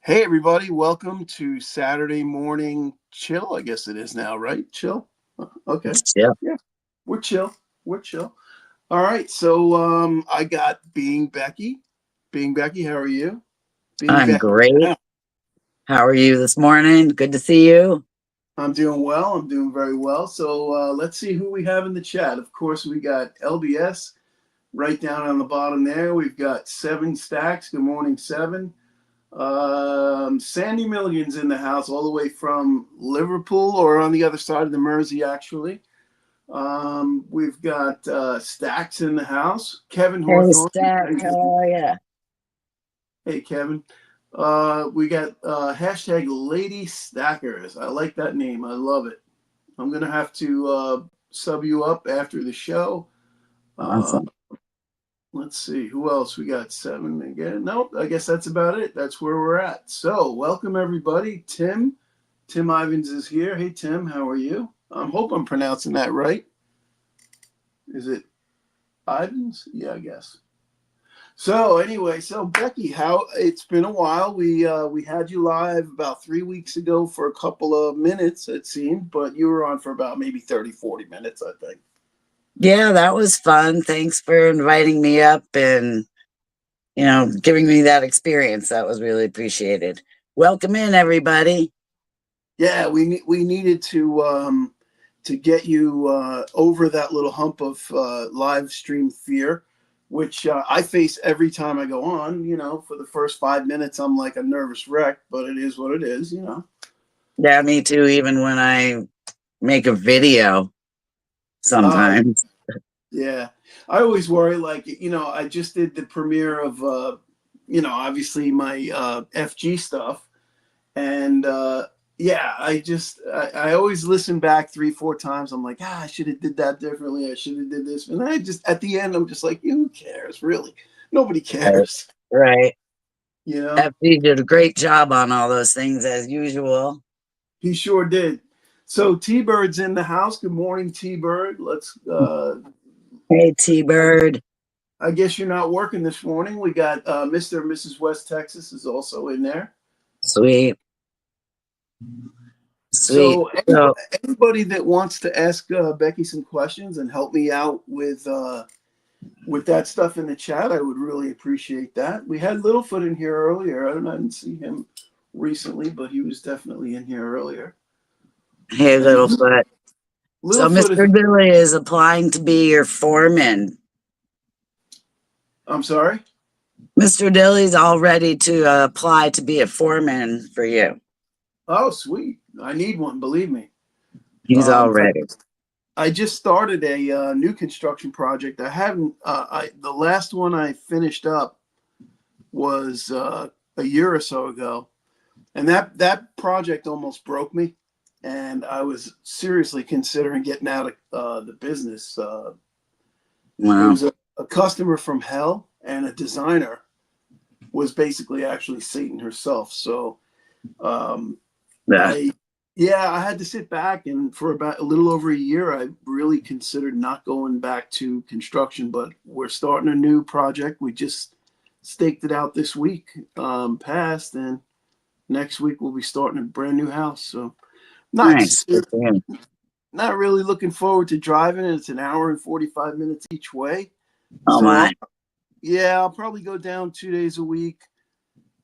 Hey everybody, welcome to Saturday morning chill. I guess it is now, right? Chill. Okay. Yeah, Yeah, we're chill. We're chill. All right. So I got Being Becky. Being Becky, how are you? Being I'm Becky. great. How are you this morning? Good to see you. I'm doing well. I'm doing very well. So let's see who we have in the chat. Of course, we got LBS right down on the bottom there. We've got Seven Stacks. Good morning, Seven. Sandy Milligan's in the house all the way from Liverpool, or on the other side of the Mersey, actually. We've got Stacks in the house. Kevin Hey, Hawthorne. Stack, how are you? Hey, Kevin. We got hashtag Lady Stackers. I like that name. I love it. I'm going to have to sub you up after the show. Uh, Awesome. let's see. Who else? We got Seven again. Nope. I guess that's about it. That's where we're at. So, welcome, everybody. Tim Ivins is here. Hey, Tim. How are you? I hope I'm pronouncing that right. Is it Ivins? Yeah, I guess. So anyway, so Becky, how it's been a while. We had you live about 3 weeks ago for a couple of minutes, it seemed, but you were on for about maybe 30, 40 minutes, I think. Yeah, that was fun. Thanks for inviting me up and, giving me that experience. That was really appreciated. Welcome in, everybody. Yeah, we needed to get you over that little hump of live stream fear, which I face every time I go on. For the first 5 minutes, I'm like a nervous wreck, but it is what it is. Yeah, me too, even when I make a video Uh, sometimes. yeah, I always worry. Like, I just did the premiere of obviously my FG stuff, and yeah, I always listen back 3, 4 times. I'm like, I should have did that differently. I should have did this, and I just at the end, I'm just like, who cares? Really, nobody Right. cares. Right. You know, FD did a great job on all those things as usual. he sure did. So T-Bird's in the house. Good morning, T-Bird. Let's. Hey, T-Bird. I guess you're not working this morning. We got Mr. and Mrs. West Texas is also in there. Sweet. Sweet. So So, anybody that wants to ask Becky some questions and help me out with that stuff in the chat, I would really appreciate that. We had Littlefoot in here earlier. I didn't see him recently, but he was definitely in here earlier. hey, And Littlefoot. So Littlefoot is. Mr. Billy is applying to be your foreman. I'm sorry. Mr. Dilly's all ready to apply to be a foreman for you. Oh, sweet. I need one. Believe me. He's all Um, ready. I just started a new construction project. I haven't. The last one I finished up was a year or so ago, and that project almost broke me, and I was seriously considering getting out of the business. It Wow. was a customer from hell, and a designer was basically actually Satan herself. So um, Yeah. I yeah, I had to sit back, and for about a little over a year, I really considered not going back to construction. But we're starting a new project. We just staked it out this week, past, and next week we'll be starting a brand new house. So not Nice. Good for him. not really looking forward to driving it. It's an hour and 45 minutes each way. Oh So my. I'll probably go down 2 days a week,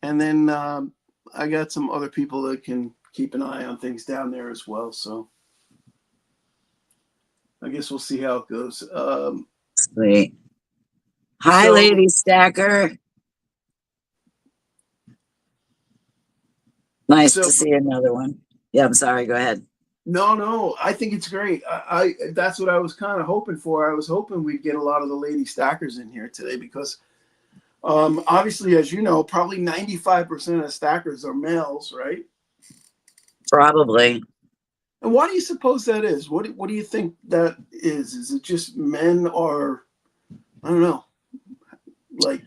and then I got some other people that can keep an eye on things down there as well. So I guess we'll see how it goes. Sweet. Hi, So Lady Stacker. Nice so to see another one. Yeah, I'm sorry. Go ahead. no, I think it's great. I that's what I was kind of hoping for. I was hoping we'd get a lot of the lady stackers in here today because obviously, as you know, probably 95% of stackers are males, right? Probably. And why do you suppose that is? What do you think that is? Is it just men are, I don't know, like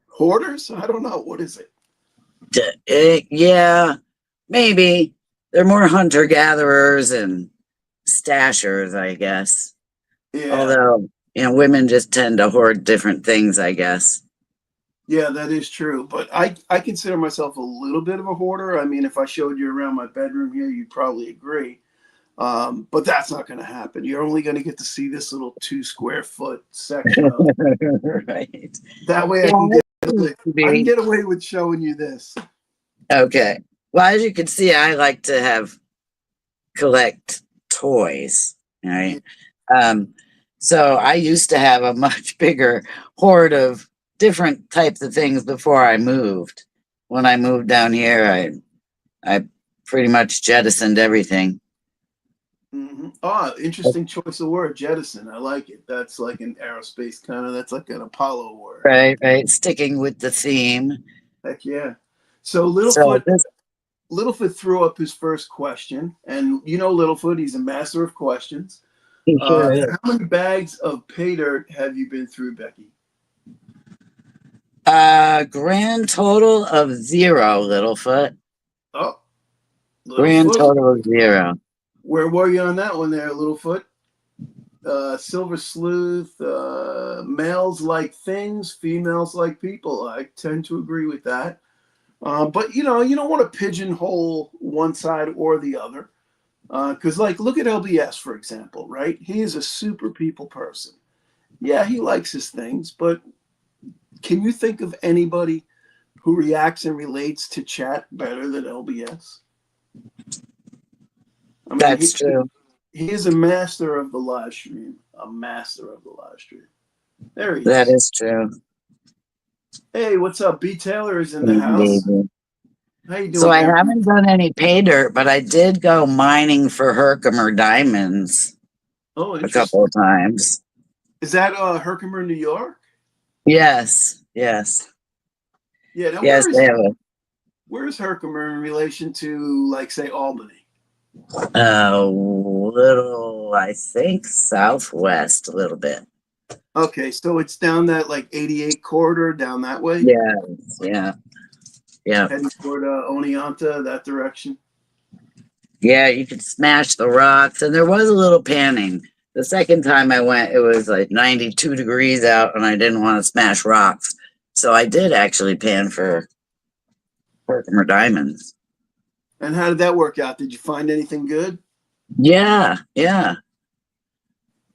hoarders? I don't know. What is it? Yeah, maybe. They're more hunter gatherers and stashers, I guess. Yeah. Although, women just tend to hoard different things, I guess. Yeah, that is true. But I consider myself a little bit of a hoarder. I mean, if I showed you around my bedroom here, you'd probably agree. But that's not going to happen. You're only going to get to see this little 2 square foot section of. Right. That way, Yeah, I can get away with showing you this. okay. Well, as you can see, I like to collect toys. All right. Um, so I used to have a much bigger hoard of different types of things before I moved. When I moved down here, I pretty much jettisoned everything. Mm-hmm. Oh, interesting choice of word, jettison. I like it. That's like an aerospace kind of. That's like an Apollo word. Right, right. Sticking with the theme. Heck yeah. So So this Littlefoot threw up his first question, and you know Littlefoot, he's a master of questions. he sure is. How many bags of pay dirt have you been through, Becky? Grand total of 0, Littlefoot. Oh, Grand Littlefoot. total of 0. Where were you on that one there, Littlefoot? Silver Sleuth, males like things, females like people. I tend to agree with that. But you know, you don't want to pigeonhole one side or the other. Because, like, look at LBS, for example, right? He is a super people person. Yeah, he likes his things, but can you think of anybody who reacts and relates to chat better than LBS? I mean, That's true. he is a master of the live stream. A master of the live stream. There he That is. is true. Hey, what's up? B Taylor is in the house. Indeed. How you So doing I there? haven't done any pay dirt, but I did go mining for Herkimer diamonds Oh, a couple interesting. of times. Is that Herkimer, New York? Yes, yes, Yeah. Now, yes. They have where is Herkimer in relation to, like, say, Albany? a little, I think, southwest a little bit. Okay, so it's down that like 88 corridor down that way, Yeah, yeah, yeah, heading toward Oneonta, that direction. yeah. You could smash the rocks, and there was a little panning. The second time I went, it was like 92 degrees out, and I didn't want to smash rocks, so I did actually pan for Herkimer diamonds. And how did that work out? Did you find anything good? Yeah, yeah,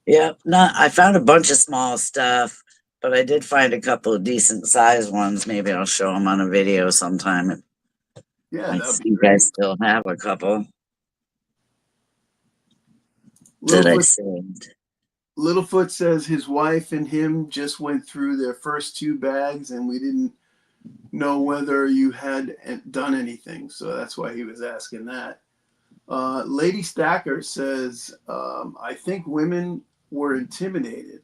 yeah. Not. I found a bunch of small stuff, but I did find a couple of decent sized ones. Maybe I'll show them on a video sometime. Yeah, I that'd be think I great. still have a couple that I Littlefoot saved. Littlefoot says his wife and him just went through their first 2 bags, and we didn't know whether you had done anything, so that's why he was asking that. Lady Stacker says, I think women were intimidated.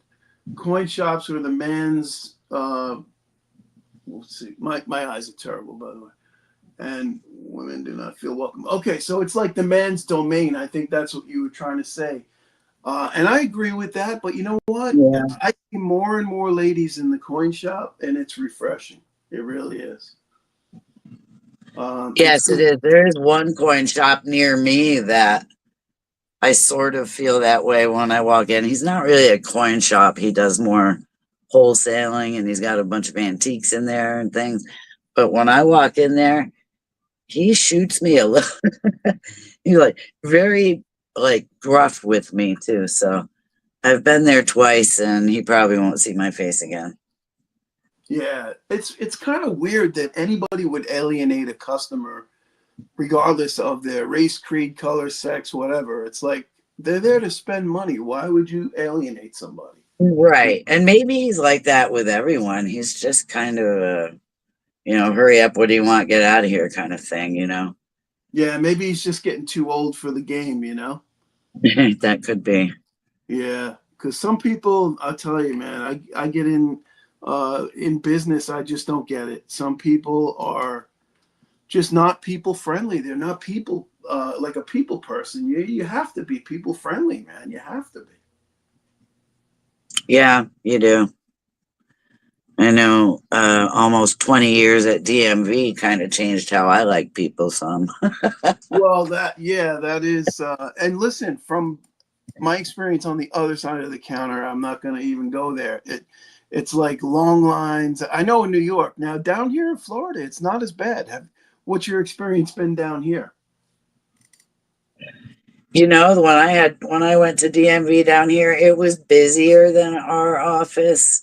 Coin shops were the man's. Let's see. My eyes are terrible, by the way. And women do not feel welcome. Okay, so it's like the man's domain. I think that's what you were trying to say. And I agree with that. But you know what? Yeah. I see more and more ladies in the coin shop, and it's refreshing. It really is. Yes, it is. There is one coin shop near me that I sort of feel that way when I walk in. He's not really a coin shop. He does more wholesaling, and he's got a bunch of antiques in there and things. But when I walk in there, he shoots me a little. He's like very like gruff with me too. So I've been there twice, and he probably won't see my face again. Yeah, it's kind of weird that anybody would alienate a customer regardless of their race, creed, color, sex, whatever. It's like they're there to spend money. Why would you alienate somebody? Right. And maybe he's like that with everyone. He's just kind of a, hurry up, what do you want? Get out of here kind of thing. Yeah, maybe he's just getting too old for the game. That could be. Yeah, because some people, I'll tell you, man, I get in business, I just don't get it. Some people are just not people friendly. They're not people like a people person. You have to be people friendly, man. You have to be. Yeah, you do. I know almost 20 years at DMV kind of changed how I like people some. Well, that is, and listen, from my experience on the other side of the counter, I'm not going to even go there. It's like long lines. I know in New York. Now down here in Florida, it's not as bad. What's your experience been down here? You know, when I went to DMV down here, it was busier than our office.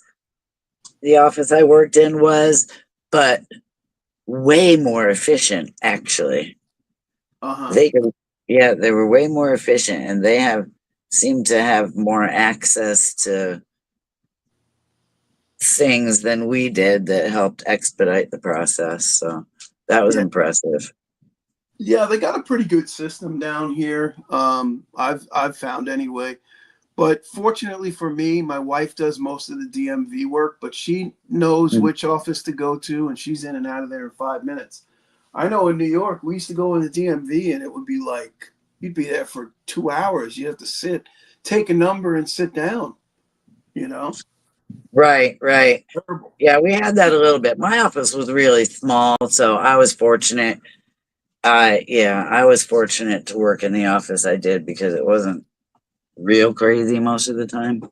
The office I worked in was, but way more efficient, actually. Uh-huh. They could, yeah, they were way more efficient, and they seemed to have more access to things than we did that helped expedite the process. So that was Yeah. impressive. Yeah, they got a pretty good system down here. I've found anyway. But fortunately for me, my wife does most of the DMV work, but she knows Mm. which office to go to, and she's in and out of there in 5 minutes. I know in New York, we used to go in the DMV, and it would be like you'd be there for 2 hours. You have to sit, take a number, and sit down. You know, Right, right. terrible. Yeah, we had that a little bit. My office was really small, so I was fortunate. I was fortunate to work in the office I did because it wasn't real crazy most of the time.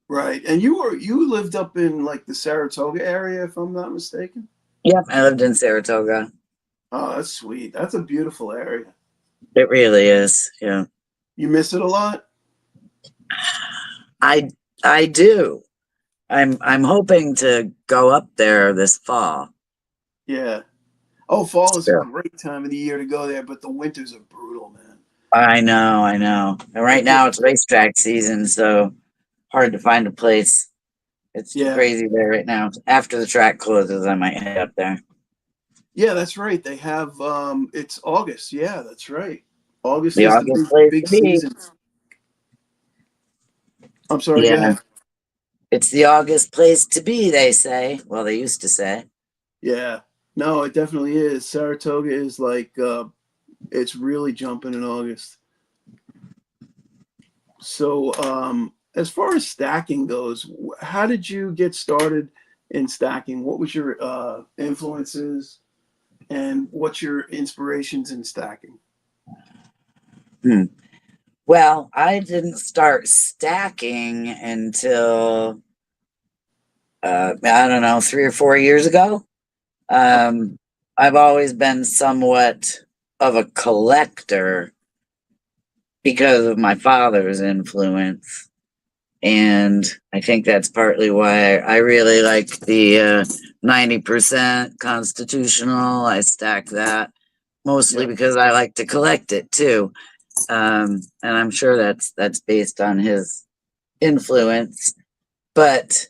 Right. And you lived up in like the Saratoga area, if I'm not mistaken. Yep, I lived in Saratoga. Oh, that's sweet. That's a beautiful area. It really is. Yeah. You miss it a lot? I I do. I'm hoping to go up there this fall. Yeah. Oh, fall is a Yeah. great time of the year to go there, but the winters are brutal, man. I know, I know. And I right can't. now it's racetrack season, so hard to find a place. It's Yeah. crazy there right now. After the track closes, I might head up there. Yeah, that's right. They have it's August. Yeah, that's right. August The is the August big place big to be. season. I'm sorry, go Yeah, ahead. it's the August place to be, they say. Well, they used to say. Yeah. No, it definitely is. Saratoga is like it's really jumping in August. So, as far as stacking goes, how did you get started in stacking? What was your influences and what's your inspirations in stacking? Hmm. Well, I didn't start stacking until I don't know, 3 or 4 years ago. Oh, Um, I've always been somewhat of a collector because of my father's influence. And I think that's partly why I really like the 90% constitutional. I stack that mostly yeah. because I like to collect it too. And I'm sure that's based on his influence. But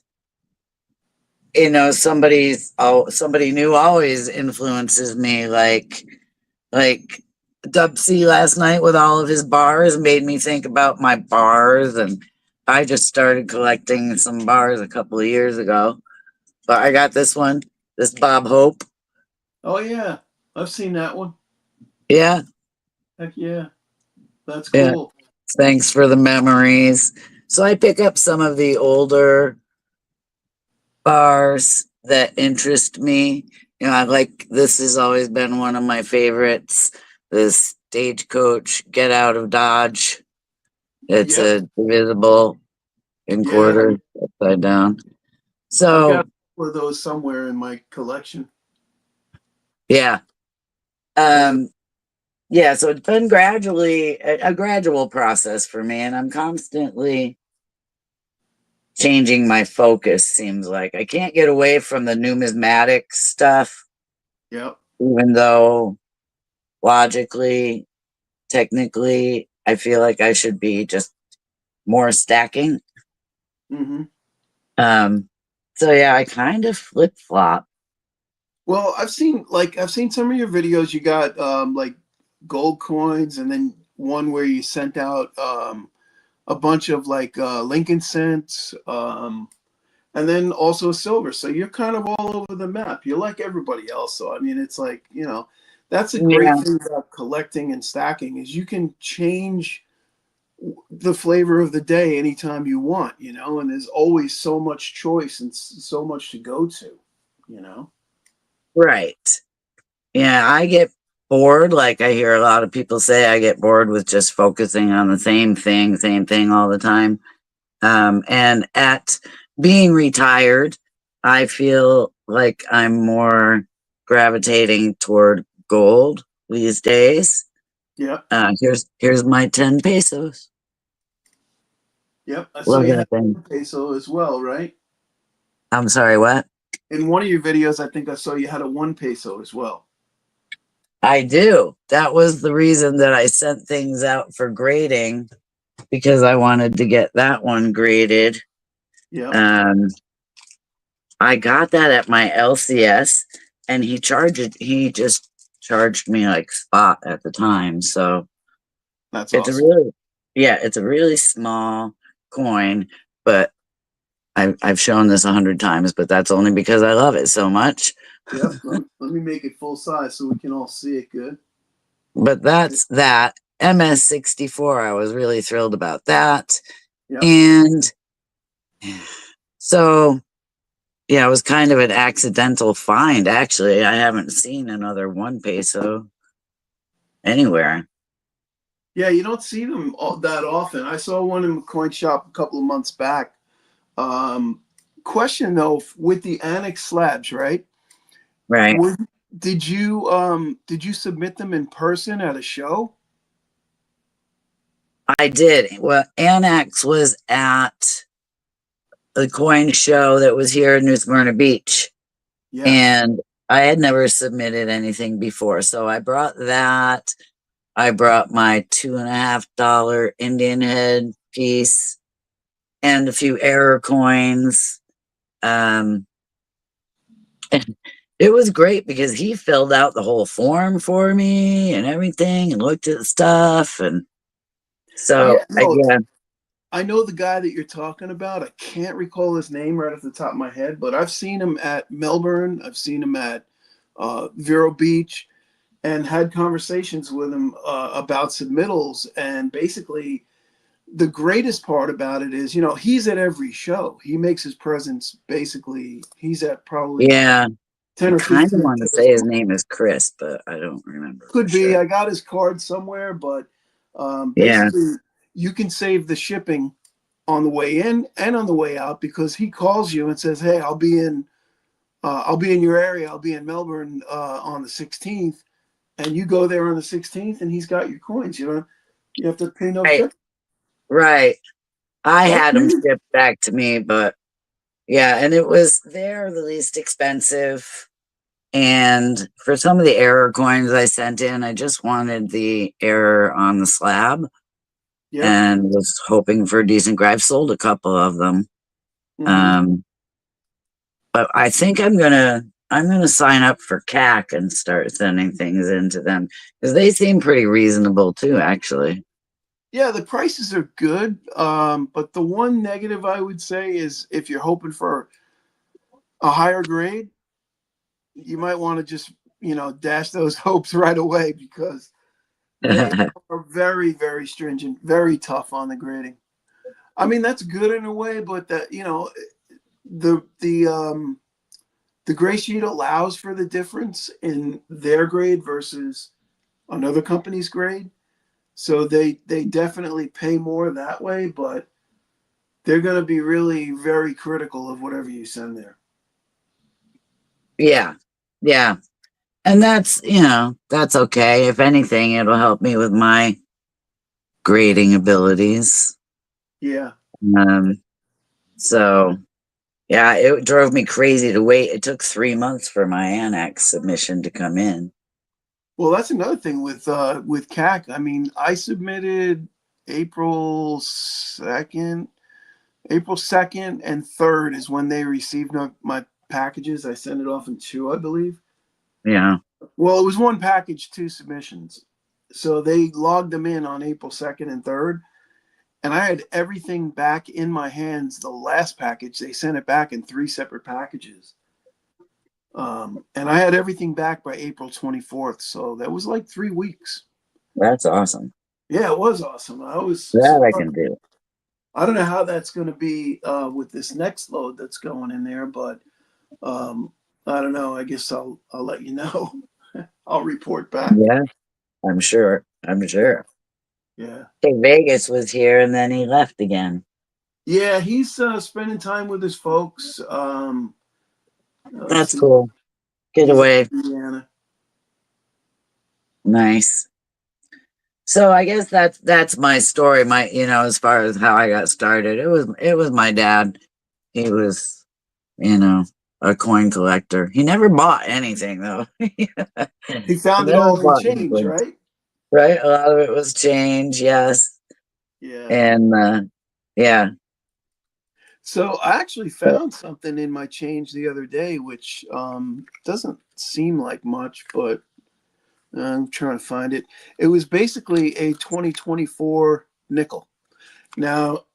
you know, somebody new always influences me. Like Dub C last night with all of his bars made me think about my bars, and I just started collecting some bars a couple of years ago. But I got this one, this Bob Hope. Oh, yeah. I've seen that one. Yeah, Heck yeah. That's yeah. cool. Thanks for the memories. So I pick up some of the older bars that interest me. You know, I like this has always been one of my favorites. This Stagecoach Get Out of Dodge. It's Yep. a divisible in Yeah. quarters upside down. I've got So one of those somewhere in my collection. yeah. Those are, Um yeah, so it's been gradually a gradual process for me, and I'm constantly changing my focus, seems like. I can't get away from the numismatic stuff, yep. even though logically, technically, I feel like I should be just more stacking. Hmm. Um, so yeah, I kind of flip flop. Well, I've seen some of your videos. You got like gold coins, and then one where you sent out a bunch of like Lincoln cents, and then also silver. So you're kind of all over the map. You're like everybody else. So I mean, it's like that's a great Yeah, thing about collecting and stacking is you can change the flavor of the day anytime you want. And there's always so much choice and so much to go to. You know. right. Yeah, I get bored. Like I hear a lot of people say, I get bored with just focusing on the same thing all the time. And at being retired, I feel like I'm more gravitating toward gold these days. Yep. Here's my 10 pesos. Yep. I saw Look you at had that thing. one peso as well, right? I'm sorry, what? In one of your videos, I think I saw you had a 1 peso as well. I do. That was the reason that I sent things out for grading because I wanted to get that one graded. Yep. Um, I got that at my LCS, and he just charged me like spot at the time. So That's it's a awesome. really, yeah, it's a really small coin, but I've shown this 100 times, but that's only because I love it so much. Yep. Let me make it full size so we can all see it good. But that's that. MS-64, I was really thrilled about that. Yep. And so, yeah, it was kind of an accidental find, actually. I haven't seen another 1 peso anywhere. Yeah, you don't see them that often. I saw one in the coin shop a couple of months back. Um, Question though, with the annex slabs, right? Right. Were, did you submit them in person at a show? I did. Well, Annex was at the coin show that was here in New Smyrna Beach. Yes. And I had never submitted anything before. So I brought that. I brought my $2.50 Indian head piece and a few error coins. Um, and it was great because he filled out the whole form for me and everything and looked at the stuff. And so, Yeah, no, yeah, I know the guy that you're talking about. I can't recall his name right off the top of my head, but I've seen him at Melbourne. I've seen him at Vero Beach and had conversations with him about submittals. And basically, the greatest part about it is, he's at every show. He makes his presence basically, he's at probably yeah. 10 I or kind of 15 want to shows say a his month. name is Chris, but I don't remember for Could be. sure. I got his card somewhere, but Yeah. basically, you can save the shipping on the way in and on the way out because he calls you and says, "Hey, I'll be in your area. I'll be in Melbourne on the 16th," and you go there on the 16th, and he's got your coins. You have to pay no Right. ship. Right. I That's had them huge. shipped back to me, but yeah, and it was they're the least expensive. And for some of the error coins I sent in, I just wanted the error on the slab Yep. and was hoping for a decent grade. I've sold a couple of them. Hmm. Um, but I think I'm gonna sign up for CAC and start sending things into them because they seem pretty reasonable too, actually. Yeah, the prices are good, but the one negative I would say is if you're hoping for a higher grade, you might want to just dash those hopes right away because they are very, very stringent, very tough on the grading. I mean, that's good in a way, but the the um the gray sheet allows for the difference in their grade versus another company's grade. So they definitely pay more that way, but they're going to be really very critical of whatever you send there. Yeah, yeah. And that's okay. If anything, it'll help me with my grading abilities. Yeah. Um, so yeah, it drove me crazy to wait. It took 3 months for my annex submission to come in. Well, that's another thing with CAC. I mean, I submitted April 2nd. April 2nd and 3rd is when they received my packages. I sent it off in two, I believe. Yeah, Well, it was one package, two submissions. So they logged them in on April 2nd and 3rd. And I had everything back in my hands. The last package, they sent it back in three separate packages. And I had everything back by April 24th. So that was like 3 weeks. that's awesome. Yeah, it was awesome. I was That I surprised. can do. I don't know how that's going to be with this next load that's going in there, but um, I don't know. I guess I'll let you know. I'll report back. Yeah, I'm sure. I'm Yeah, sure. yeah. Hey, Vegas was here and then he left again. Yeah, he's spending time with his folks. Let's That's see, cool. Get he's in away. Indiana. Nice. So I guess that's my story. My, as far as how I got started, it was my dad. He was, you know, a coin collector. He never bought anything though. He He found it never all in bought change, anything. right? Right? A lot of it was change, yes. Yeah. And yeah. So I actually found something in my change the other day, which doesn't seem like much, but I'm trying to find it. It was basically a 2024 nickel. Now,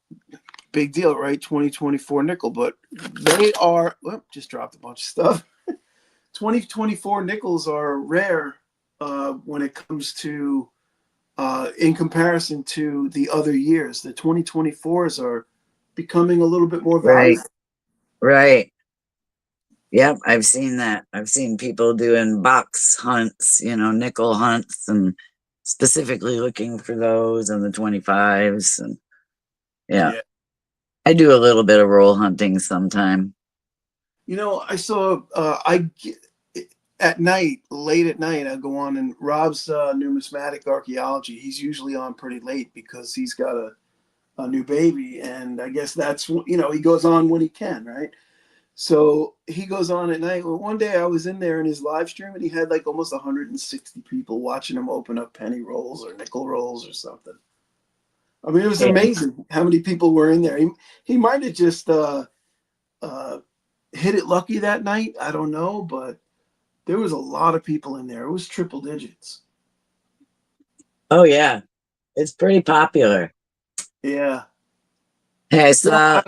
big deal, right? 2024 nickel, but they are, just dropped a bunch of stuff. 2024 nickels are rare when it comes to, in comparison to the other years. The 2024s are becoming a little bit more Right. valuable. Right. Yep, I've seen that. I've seen people doing box hunts, nickel hunts, and specifically looking for those and the 25s. And yeah, Yeah. I do a little bit of roll hunting sometime. I saw, at night, late at night, I go on and Rob's numismatic archaeology. He's usually on pretty late because he's got a new baby. And I guess that's, he goes on when he can, right? So he goes on at night. Well, one day I was in there in his live stream and he had like almost 160 people watching him open up penny rolls or nickel rolls or something. I mean, it was Yeah. amazing how many people were in there. He might have just uh, hit it lucky that night. I don't know, but there was a lot of people in there. It was triple digits. Oh yeah, it's pretty popular. Yeah. Hey, I Yeah. saw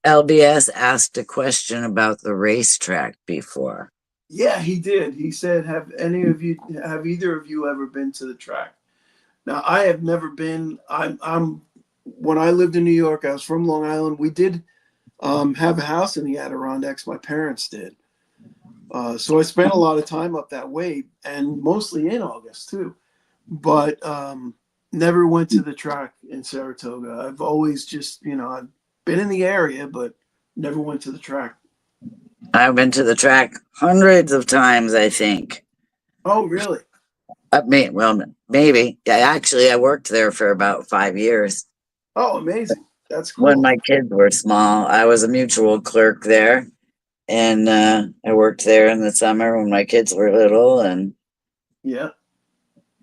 LBS asked a question about the racetrack before. Yeah, he did. He said, have either of you ever been to the track? Now, I have never been. When I lived in New York, I was from Long Island. We did have a house in the Adirondacks. My parents did. So I spent a lot of time up that way and mostly in August too. But never went to the track in Saratoga. I've always just, I've been in the area, but never went to the track. I've been to the track hundreds of times, I think. Oh, really? Well, maybe. Yeah, actually, I worked there for about 5 years. Oh, amazing. That's When cool. my kids were small, I was a mutual clerk there, and I worked there in the summer when my kids were little, and Yeah.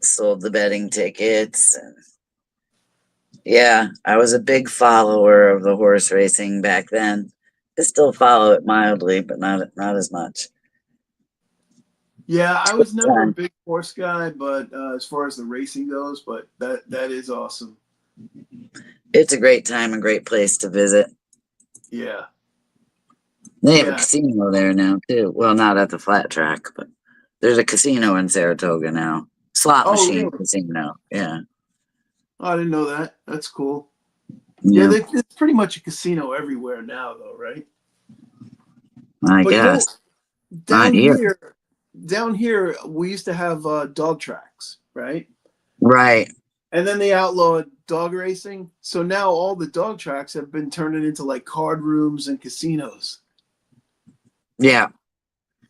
sold the betting tickets. And yeah, I was a big follower of the horse racing back then. I still follow it mildly, but not as much. Yeah, I Good was never a time. big horse guy, but as far as the racing goes, but that is awesome. It's a great time, a great place to visit. Yeah. They have a Yeah. casino there now too. Well, not at the flat track, but there's a casino in Saratoga now. Slot Oh, machine really? casino. Yeah. Oh, I didn't know that. That's cool. Yeah, Yeah. it's pretty much a casino everywhere now, though, right? I But guess. Not down here. here, down here, we used to have dog tracks, right? Right. And then they outlawed dog racing. So now all the dog tracks have been turned into like card rooms and casinos. Yeah.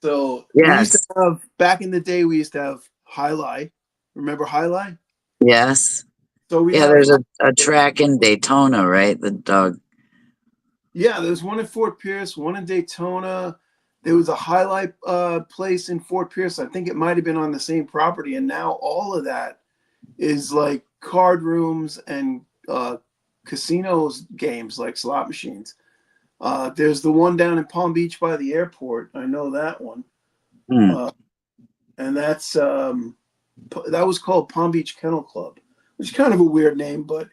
So we used to Yes. have, back in the day, we used to have Highlight. Remember Highlight? Yes. So we'd Yeah, have, there's a track in Daytona, right? The dog. yeah, there's one in Fort Pierce, one in Daytona. There was a Highlight place in Fort Pierce. I think it might have been on the same property. And now all of that is like card rooms and casinos games like slot machines. There's the one down in Palm Beach by the airport. I know that one. Hmm. Uh, and that was called Palm Beach Kennel Club, which is kind of a weird name, but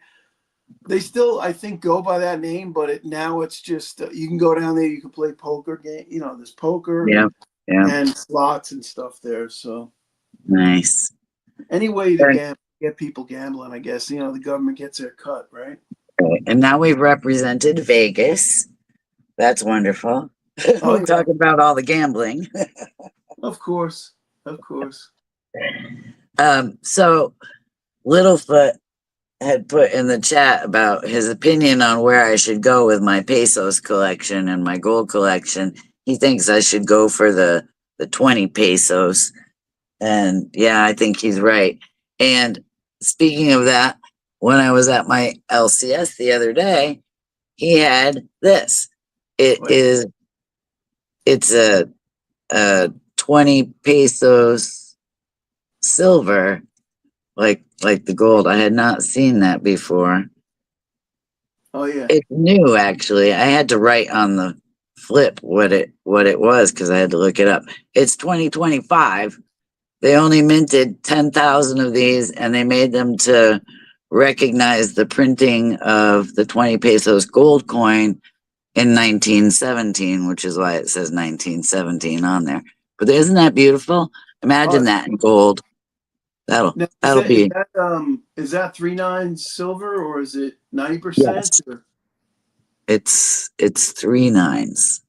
they still, I think, go by that name. But now it's just you can go down there, you can play poker game. There's poker Yeah. Yeah. and slots and stuff there. So Nice. any way to Right. get people gambling, I guess. The government gets their cut, right? And now we've represented Vegas. That's wonderful. Oh We yeah, talk about all the gambling. of course, of course. So Littlefoot, had put in the chat about his opinion on where I should go with my pesos collection and my gold collection. He thinks I should go for the 20 pesos. And yeah, I think he's right. And speaking of that, when I was at my LCS the other day, he had this. Wait, It's a 20 pesos silver, like the gold. I had not seen that before. oh yeah. It's new, actually. I had to write on the flip what it was because I had to look it up. It's 2025. They only minted 10,000 of these, and they made them to recognize the printing of the 20 pesos gold coin in 1917, which is why it says 1917 on there. But isn't that beautiful? Imagine Oh, that in gold. now, That'll be, is that 3/9 silver or is it 90%? yes. It's 3 9s.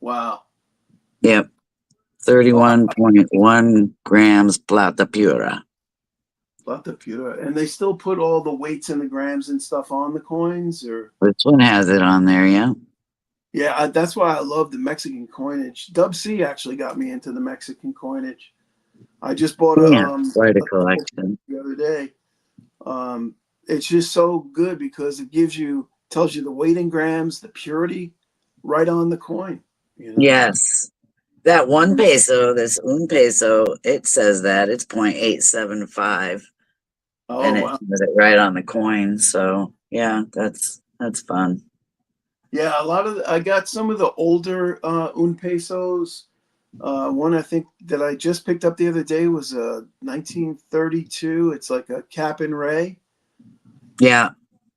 Wow. Yep. Oh, 31.1 grams plata pura. plata pura. And they still put all the weights and the grams and stuff on the coins, or This one has it on there, yeah. yeah, that's why I love the Mexican coinage. Dub C actually got me into the Mexican coinage. I just bought Yeah, quite a a couple collection. the other day. It's just so good because it tells you the weight in grams, the purity, right on the coin. You know. Yes. That 1 peso, this un peso, it says that it's 0.875 Oh and it wow. has it right on the coin. So yeah, that's fun. Yeah, I got some of the older un pesos. One I think that I just picked up the other day was a 1932. It's like a cap and ray. Yeah,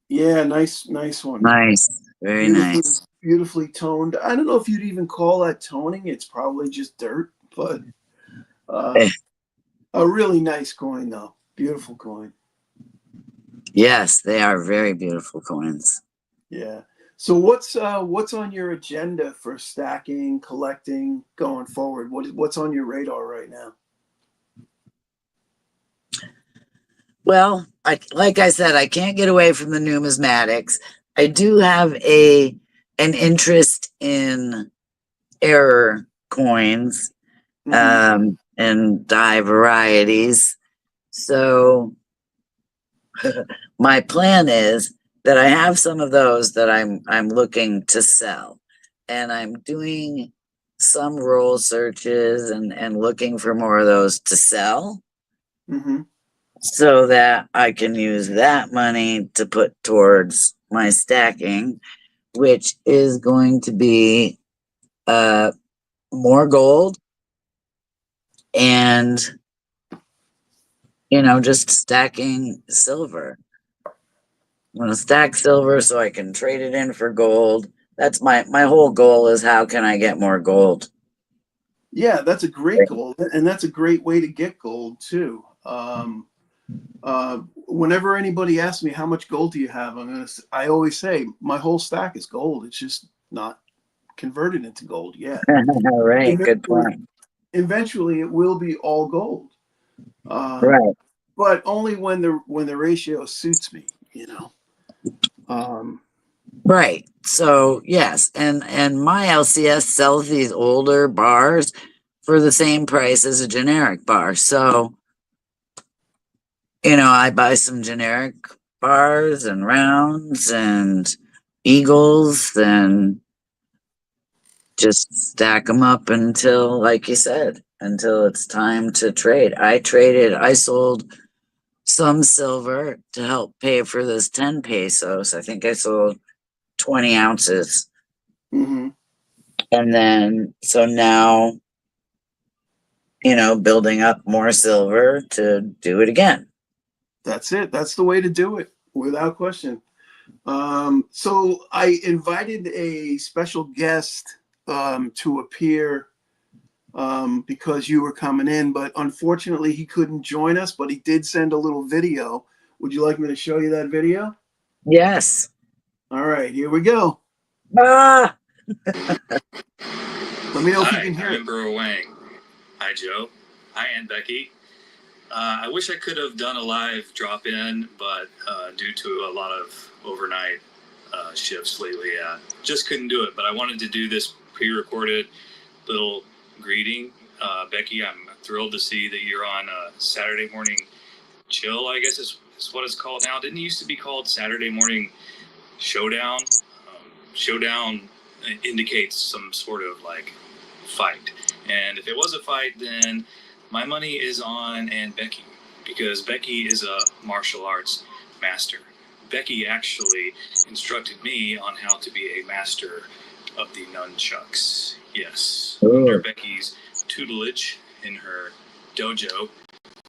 Yeah, nice one. nice. Very Beautifully, nice. beautifully toned. I don't know if you'd even call that toning. It's probably just dirt, but uh, Eh, a really nice coin though. Beautiful coin. yes, they are very beautiful coins. Yeah. So what's on your agenda for stacking, collecting, going forward? What's on your radar right now? Well, like I said, I can't get away from the numismatics. I do have an interest in error coins, Mm-hmm. and die varieties. So my plan is that I have some of those that I'm looking to sell, and I'm doing some roll searches and looking for more of those to sell Mm-hmm. so that I can use that money to put towards my stacking, which is going to be uh more gold and just stacking silver. I'm gonna stack silver so I can trade it in for gold. That's my whole goal is how can I get more gold? Yeah, that's a great goal, and that's a great way to get gold too. Whenever anybody asks me how much gold do you have, I always say my whole stack is gold. It's just not converted into gold yet. All right, good Eventually, point. eventually it will be all gold, Right, but only when the ratio suits me. You know. Um, right. So yes, and my LCS sells these older bars for the same price as a generic bar. So I buy some generic bars and rounds and eagles and just stack them up until, like you said, until it's time to trade. I sold some silver to help pay for this 10 pesos. I think I sold 20 ounces. mhm. And then, so now, building up more silver to do it again. That's it. That's the way to do it, without question. So I invited a special guest to appear because you were coming in, but unfortunately he couldn't join us, but he did send a little video. Would you like me to show you that video? Yes. All right, here we go. Ah! Let me know if you Hi, can hear I'm it. Burrow Wang. Hi, Joe. Hi, Aunt Becky. I wish I could have done a live drop-in, but due to a lot of overnight shifts lately, just couldn't do it. But I wanted to do this pre-recorded little greeting. Becky, I'm thrilled to see that you're on Saturday Morning Chill, I guess is what it's called now. Didn't it used to be called Saturday Morning Showdown? Showdown indicates some sort of like fight. And if it was a fight, then my money is on Aunt Becky, because Becky is a martial arts master. Becky actually instructed me on how to be a master of the nunchucks. Yes, under Becky's tutelage in her dojo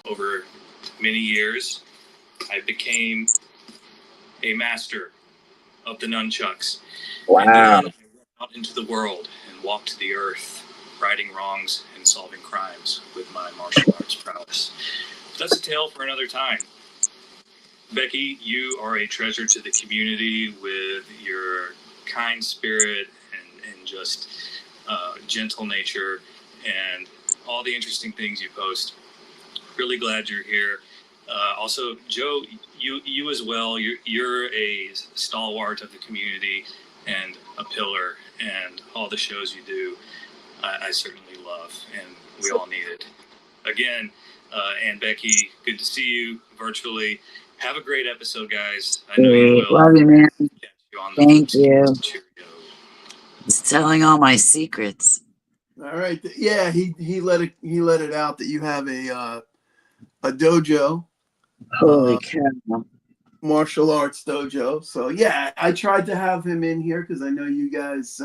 over many years, I became a master of the nunchucks. Wow. And then I went out into the world and walked the earth, righting wrongs and solving crimes with my martial arts prowess. That's a tale for another time. Becky, you are a treasure to the community with your kind spirit and just gentle nature and all the interesting things you post. Really glad you're here. Also, Joe, you as well. You're a stalwart of the community and a pillar, and all the shows you do, I certainly love, and we all need it. Again, and Becky, good to see you virtually. Have a great episode, guys. I know you will. Love you, man. Catch you on the Thank you. Cheerio. He's telling all my secrets. All right. Yeah, he let it out that you have a dojo. Holy cow. Martial arts dojo. So yeah, I tried to have him in here because I know you guys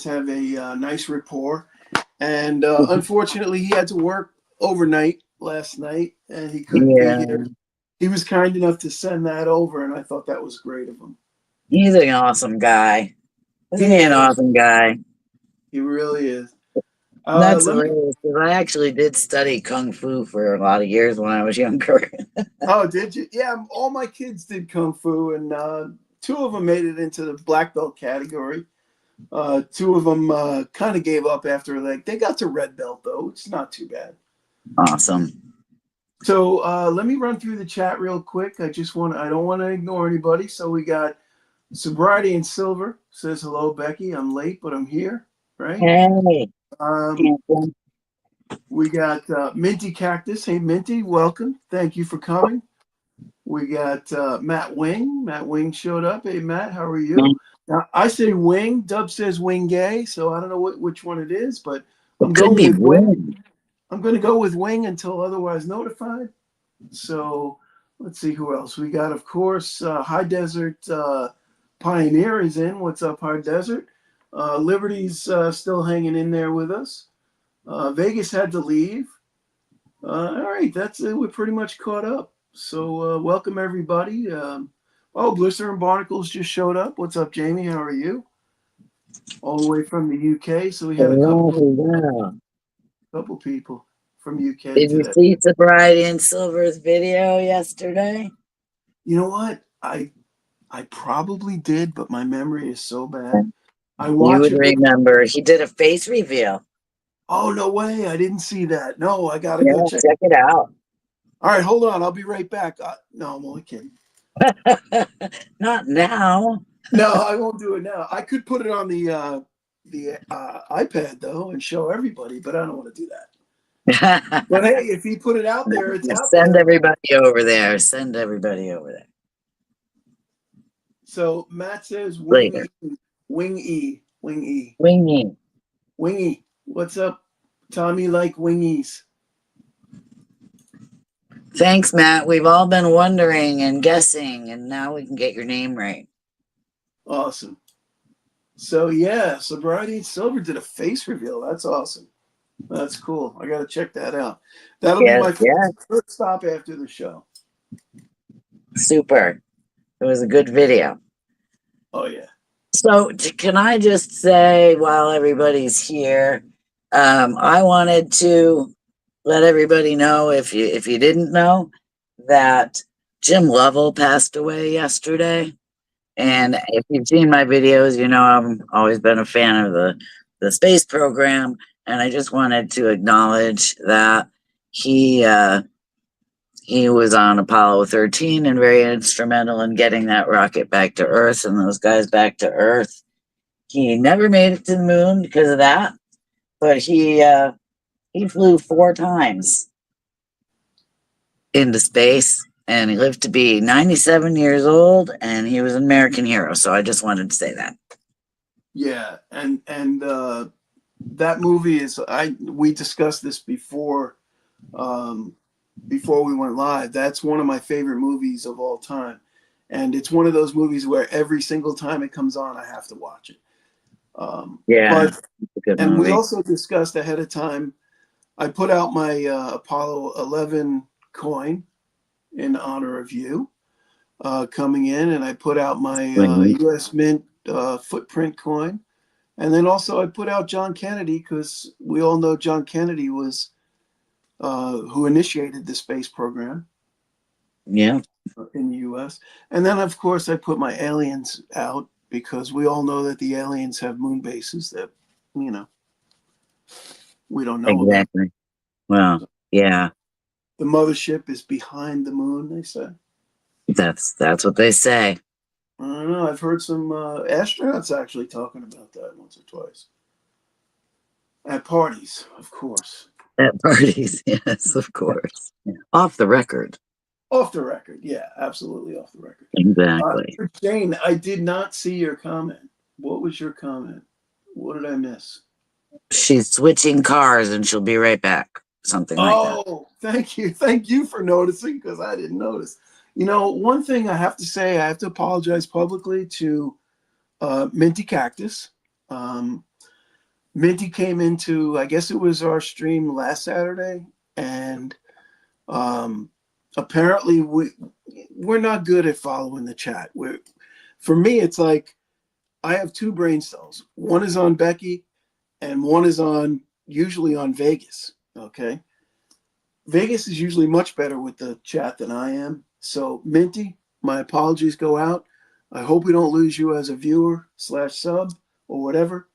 have a nice rapport, and unfortunately he had to work overnight last night and he couldn't be here. He was kind enough to send that over, and I thought that was great of him. He's an awesome guy. Isn't he an awesome guy? He really is. That's hilarious, because I actually did study Kung Fu for a lot of years when I was younger. Oh, did you? Yeah, all my kids did Kung Fu, and 2 of them made it into the black belt category. 2 of them kind of gave up after, like, they got to red belt, though. It's not too bad. Awesome. So let me run through the chat real quick. I don't want to ignore anybody. So we got Sobriety in Silver says, hello, Becky. I'm late, but I'm here. Right? Hey. We got Minty Cactus. Hey, Minty, welcome. Thank you for coming. We got Matt Wing. Matt Wing showed up. Hey, Matt, how are you? Now, I say Wing. Dub says Wing Gay, so I don't know which one it is, but I'm going with Wing. I'm going to go with Wing until otherwise notified. So let's see who else. We got, of course, High Desert Pioneer is in. What's up, High Desert? Liberty's still hanging in there with us. Vegas had to leave. All right, that's it. We're pretty much caught up. So welcome, everybody. Blister and Barnacles just showed up. What's up, Jamie? How are you? All the way from the UK. So we had a couple people from UK. Did you see Sobriety in Silver's video yesterday? You know what? I probably did, but my memory is so bad. I watched. You would remember. He did a face reveal. Oh, no way. I didn't see that. No, I got to go check it out. All right, hold on. I'll be right back. No, I'm only kidding. Not now. No, I won't do it now. I could put it on the iPad, though, and show everybody, but I don't want to do that. But hey, if he put it out there, it's out there. Send everybody over there. Send everybody over there. So Matt says Wing E. What's up, Tommy? Like wingies. Thanks, Matt. We've all been wondering and guessing, and now we can get your name right. Awesome. So yeah, Sobriety in Silver did a face reveal. That's awesome. That's cool. I got to check that out. That'll be my first stop after the show. Super. It was a good video. Oh, yeah. So can I just say, while everybody's here, I wanted to let everybody know, if you didn't know, that Jim Lovell passed away yesterday. And if you've seen my videos, you know I've always been a fan of the space program. And I just wanted to acknowledge that he was on Apollo 13 and very instrumental in getting that rocket back to Earth and those guys back to Earth. He never made it to the moon because of that, but he flew 4 times into space, and he lived to be 97 years old, and he was an American hero. So I just wanted to say that. Yeah, and that movie is we discussed this before we went live. That's one of my favorite movies of all time, and it's one of those movies where every single time it comes on, I have to watch it. Yeah, but it's a good and movie. we also discussed ahead of time. I put out my Apollo 11 coin in honor of you coming in, and I put out my U.S. Mint footprint coin, and then also I put out John Kennedy, because we all know John Kennedy was who initiated the space program. Yeah, in the U.S. And then, of course, I put my aliens out, because we all know that the aliens have moon bases that, we don't know about. exactly. Well, yeah, The mothership is behind the moon, they say. that's what they say. I don't know. I've heard some astronauts actually talking about that once or twice. At parties, of course. At parties, yes, of course. Yeah. Off the record. Off the record. Yeah, absolutely off the record. Exactly. Jane, I did not see your comment. What was your comment? What did I miss? She's switching cars and she'll be right back. Something like that. Oh, thank you. Thank you for noticing, because I didn't notice. One thing I have to say, I have to apologize publicly to Minty Cactus. Minty came into, I guess it was our stream last Saturday, and apparently we're not good at following the chat. For me, it's like I have 2 brain cells. One is on Becky, and one is usually on Vegas. Okay. Vegas is usually much better with the chat than I am. So, Minty, my apologies go out. I hope we don't lose you as a viewer / sub or whatever.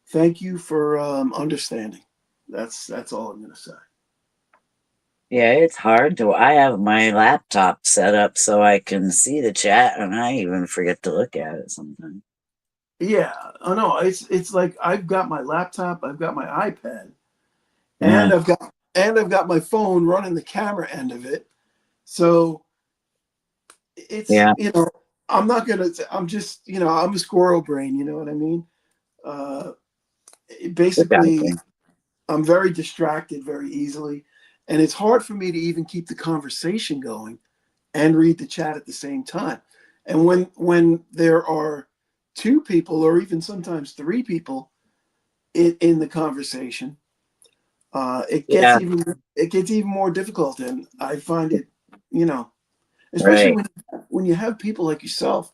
Thank you for understanding. That's all I'm going to say. Yeah, it's hard to. I have my laptop set up so I can see the chat, and I even forget to look at it sometimes. Yeah, I know. It's like I've got my laptop, I've got my iPad, Yeah. and I've got my phone running the camera end of it. So it's I'm not gonna. I'm just I'm a squirrel brain. You know what I mean? Basically, Exactly. I'm very distracted very easily, and it's hard for me to even keep the conversation going and read the chat at the same time. And when there are 2 people, or even sometimes 3 people in the conversation, it gets even more difficult, and I find it, especially when you have people like yourself,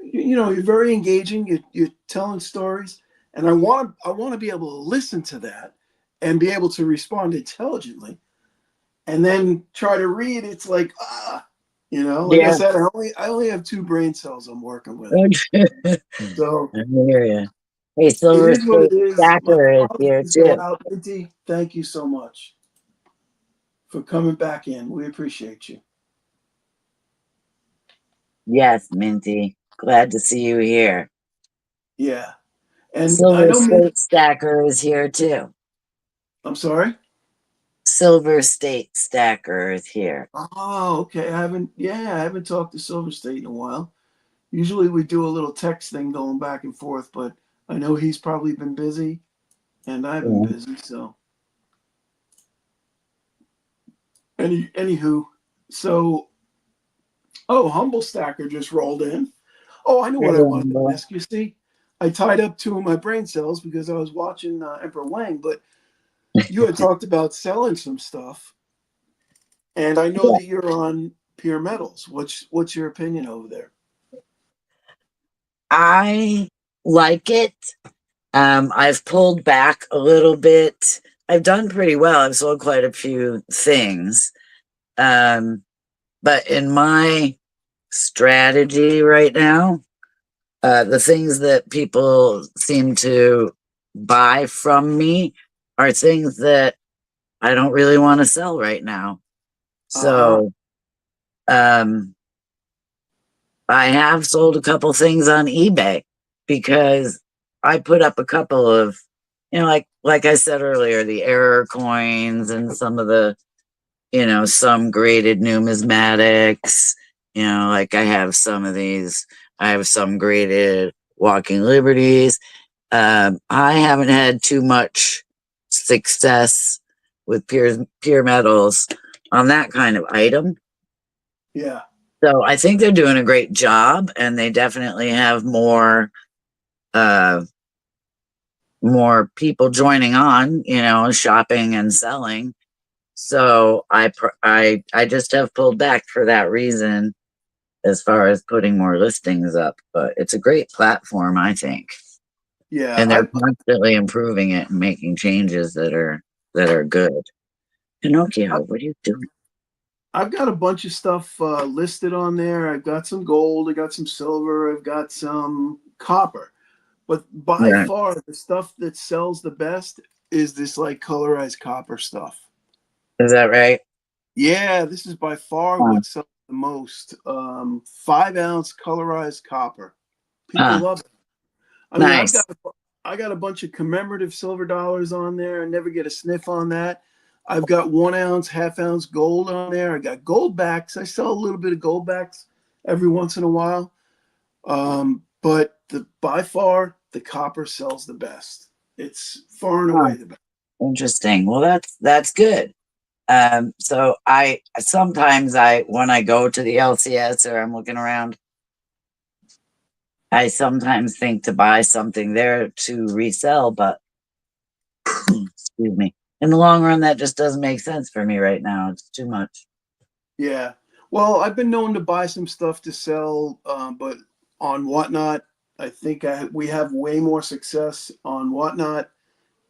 you're very engaging. You're telling stories, and I want to be able to listen to that and be able to respond intelligently, and then try to read. It's like like I said, I only have 2 brain cells I'm working with. So I hear you. Hey, Silver it is what State it is. Stacker is here Apologies go too. out, Minty. Thank you so much for coming back in. We appreciate you. Yes, Minty. Glad to see you here. Yeah. And I Silver know State Stacker is here too. I'm sorry? Silver State Stacker is here. Oh, okay. I haven't talked to Silver State in a while. Usually we do a little text thing going back and forth, but I know he's probably been busy and I've been busy, so anywho. So Humble Stacker just rolled in. Oh, I know what I wanted to ask you. See, I tied up 2 of my brain cells because I was watching Emperor Wang, but you had talked about selling some stuff, and I know that you're on Pure Metals. What's your opinion over there? I like it. I've pulled back a little bit. I've done pretty well. I've sold quite a few things. But in my strategy right now, the things that people seem to buy from me are things that I don't really want to sell right now. So, I have sold a couple things on eBay because I put up a couple of, like I said earlier, the error coins and some of the, some graded numismatics. Like I have some of these. I have some graded Walking Liberties. I haven't had too much success with pure metals on that kind of item. Yeah. So I think they're doing a great job, and they definitely have more people joining on, shopping and selling. So I just have pulled back for that reason as far as putting more listings up. But it's a great platform, I think. Yeah. And they're constantly improving it and making changes that are good. Pinocchio, what are you doing? I've got a bunch of stuff listed on there. I've got some gold, I got some silver, I've got some copper. But by Yeah. far, the stuff that sells the best is this like colorized copper stuff. Is that right? Yeah, this is by far what sells the most. 5-ounce colorized copper. People love it. I mean, Nice. I got a bunch of commemorative silver dollars on there. I never get a sniff on that. I've got 1-ounce, half-ounce gold on there. I got gold backs. I sell a little bit of gold backs every once in a while. But by far, the copper sells the best. It's far and away the best. Interesting. Well, that's good. So I sometimes when I go to the LCS or I'm looking around, I sometimes think to buy something there to resell, but excuse me. In the long run, that just doesn't make sense for me right now. It's too much. Yeah. Well, I've been known to buy some stuff to sell, but on Whatnot, I think we have way more success on Whatnot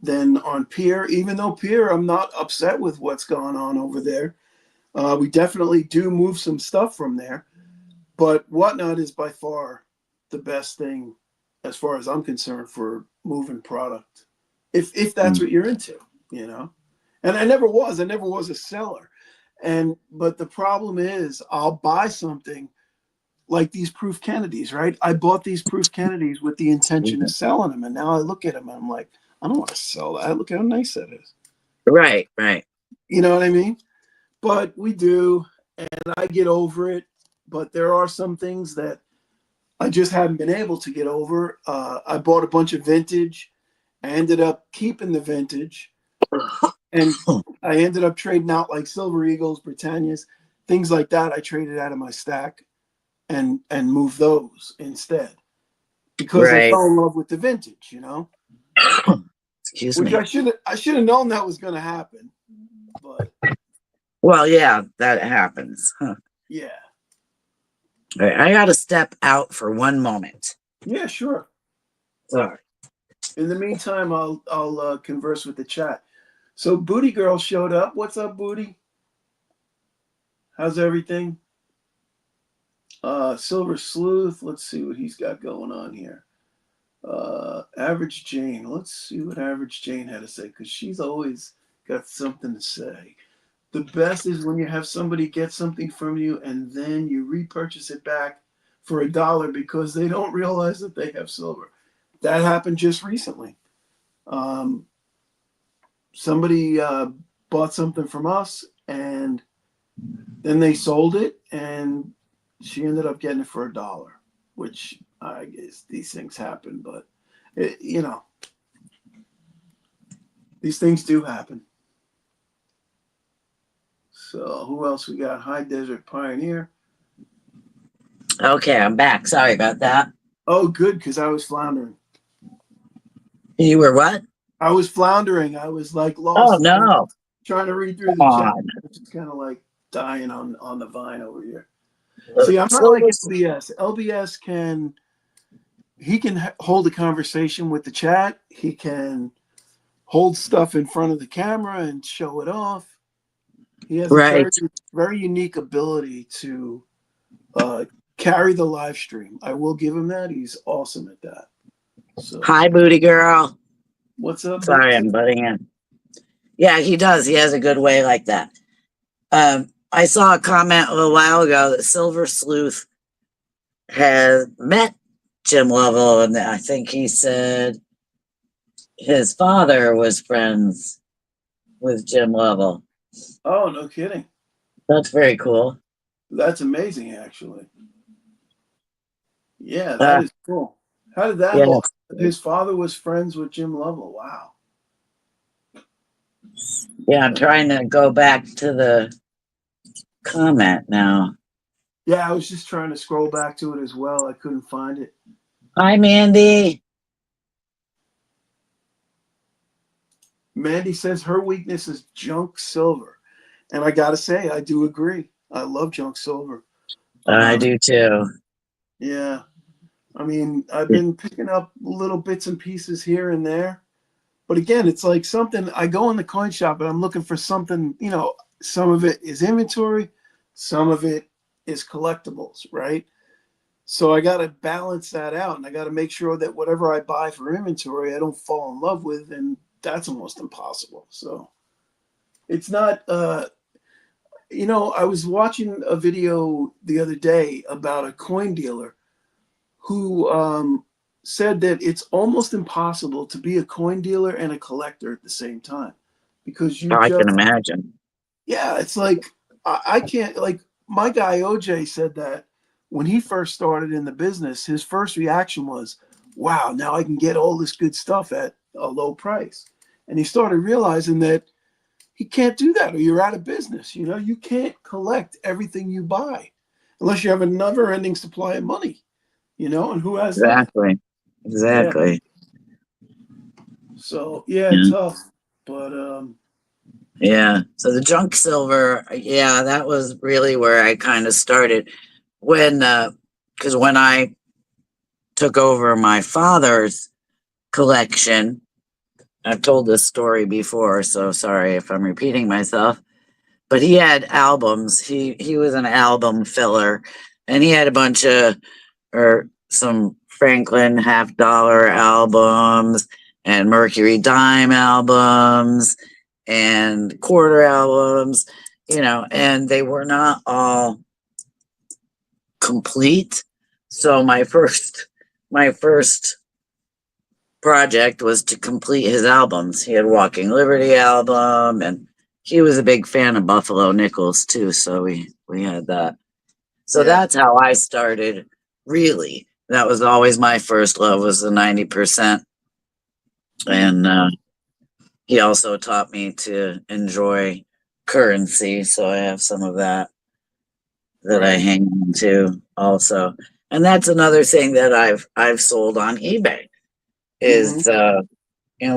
than on Peer. Even though Peer, I'm not upset with what's going on over there. We definitely do move some stuff from there, but Whatnot is by far the best thing, as far as I'm concerned, for moving product. If that's what you're into, And I never was. I never was a seller. But the problem is, I'll buy something like these Proof Kennedys, right? I bought these Proof Kennedys with the intention of selling them, and now I look at them and I'm like, I don't want to sell that. Look how nice that is. Right. You know what I mean? But we do, and I get over it. But there are some things that I just haven't been able to get over. I bought a bunch of vintage. I ended up keeping the vintage, and I ended up trading out like Silver Eagles, Britannias, things like that. I traded out of my stack and moved those instead because I fell in love with the vintage, Excuse Which me. I should have known that was going to happen, but well, yeah, that happens. Huh. Yeah. All right, I got to step out for one moment. Yeah, sure. Sorry. In the meantime, I'll converse with the chat. So Booty Girl showed up. What's up, Booty? How's everything? Silver Sleuth. Let's see what he's got going on here. Average Jane. Let's see what Average Jane had to say, because she's always got something to say. The best is when you have somebody get something from you and then you repurchase it back for $1 because they don't realize that they have silver. That happened just recently. Somebody bought something from us and then they sold it and she ended up getting it for $1, which I guess these things happen, but these things do happen. So who else we got? High Desert Pioneer. Okay, I'm back. Sorry about that. Oh, good, because I was floundering. You were what? I was floundering. I was like lost. Oh, no. Trying to read through the chat. It's kind of like dying on the vine over here. See, I'm not like LBS. LBS can hold a conversation with the chat. He can hold stuff in front of the camera and show it off. He has a very, very unique ability to carry the live stream. I will give him that. He's awesome at that. So, hi, Booty Girl. What's up? Sorry, I'm butting in. Yeah, he does. He has a good way like that. I saw a comment a little while ago that Silver Sleuth has met Jim Lovell, and I think he said his father was friends with Jim Lovell. Oh, no kidding. That's very cool. That's amazing, actually. Yeah, that Uh, is cool. How did that yeah, whole? His father was friends with Jim Lovell. Wow. yeah. I'm trying to go back to the comment now. Yeah, I was just trying to scroll back to it as well. I couldn't find it. Hi, Mandy. Mandy says her weakness is junk silver. And I got to say, I do agree. I love junk silver. I Um, do too. yeah. I mean, I've been picking up little bits and pieces here and there. But again, it's like something I go in the coin shop and I'm looking for something, some of it is inventory, some of it is collectibles, right? So I got to balance that out and I got to make sure that whatever I buy for inventory, I don't fall in love with. And that's almost impossible. So it's not, I was watching a video the other day about a coin dealer who said that it's almost impossible to be a coin dealer and a collector at the same time because you I can just, imagine. yeah, it's like I can't, like my guy OJ said that when he first started in the business, his first reaction was, wow, now I can get all this good stuff at a low price. And he started realizing that he can't do that or you're out of business. You can't collect everything you buy unless you have a never ending supply of money, and who has that? Exactly. Yeah. Exactly. So yeah, Yeah. tough. But Yeah. So the junk silver, yeah, that was really where I kind of started when, because when I took over my father's collection, I've told this story before, so sorry if I'm repeating myself. But he had albums. He was an album filler, and he had a bunch of or some Franklin half dollar albums and Mercury dime albums and quarter albums, and they were not all complete. So my first project was to complete his albums. He had Walking Liberty album, and he was a big fan of Buffalo Nichols too. So we had that. So yeah, that's how I started. Really, that was always my first love was the 90%, and he also taught me to enjoy currency. So I have some of that I right. hang on to also. And that's another thing that I've sold on eBay Hmm. is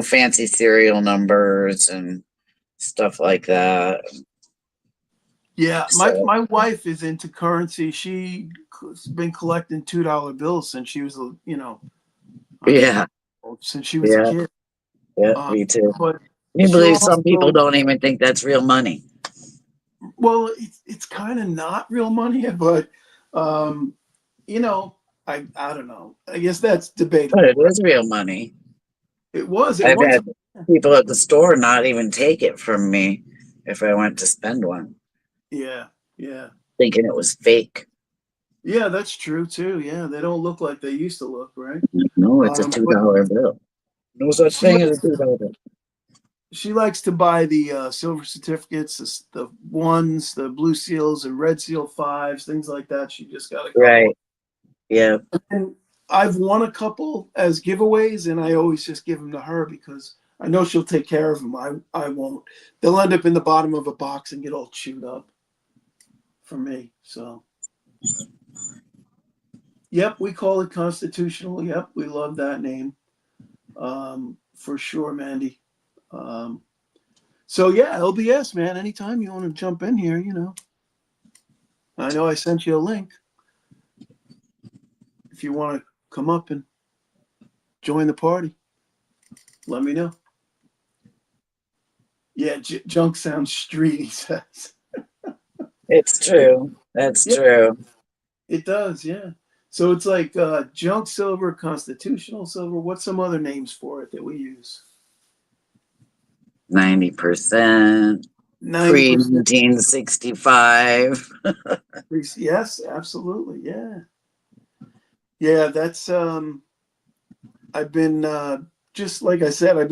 fancy serial numbers and stuff like that. Yeah, So my wife is into currency. She's been collecting $2 bills since she was, I don't yeah, know, since she was a yeah, kid. yeah, Um, me too. but You she'll believe some people also, don't even think that's real money. well, it's kind of not real money, but um, you know, I don't know. I guess that's But debatable, it right? is real money. It I've once. had people at the store not even take it from me if I went to spend one, Yeah, yeah. thinking it was fake. Yeah, that's true too. Yeah, they don't look like they used to look, right? No, it's a But $2 bill. No such she thing as a likes $2 bill. she likes to buy the silver certificates, the ones, the blue seals, and red seal fives, things like that. She just got a couple, Right. Yeah. and I've won a couple as giveaways, and I always just give them to her because I know she'll take care of them. I won't. They'll end up in the bottom of a box and get all chewed up for me. So, yep, we call it constitutional. Yep, we love that name. For sure, Mandy. Um, so yeah, LBS, man. Anytime you want to jump in here, I know I sent you a link. If you want to come up and join the party, let me know. Yeah, junk sounds street. He says. It's true. That's Yeah, true. it does. Yeah. So it's like junk silver, constitutional silver. What's some other names for it that we use? 90%. 90%. Pre-1965. Yes, absolutely. Yeah. Yeah, that's I've been just like I said, I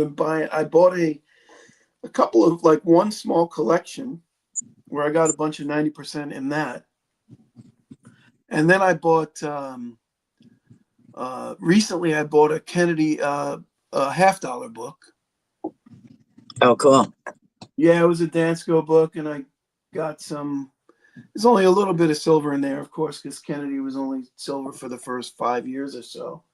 bought a couple of like one small collection where I got a bunch of 90% in that. And then I bought recently I bought a Kennedy a $50 book. Oh, cool. Yeah, it was a Dansko book, and I got some. There's only a little bit of silver in there, of course, because Kennedy was only silver for the first 5 years or so.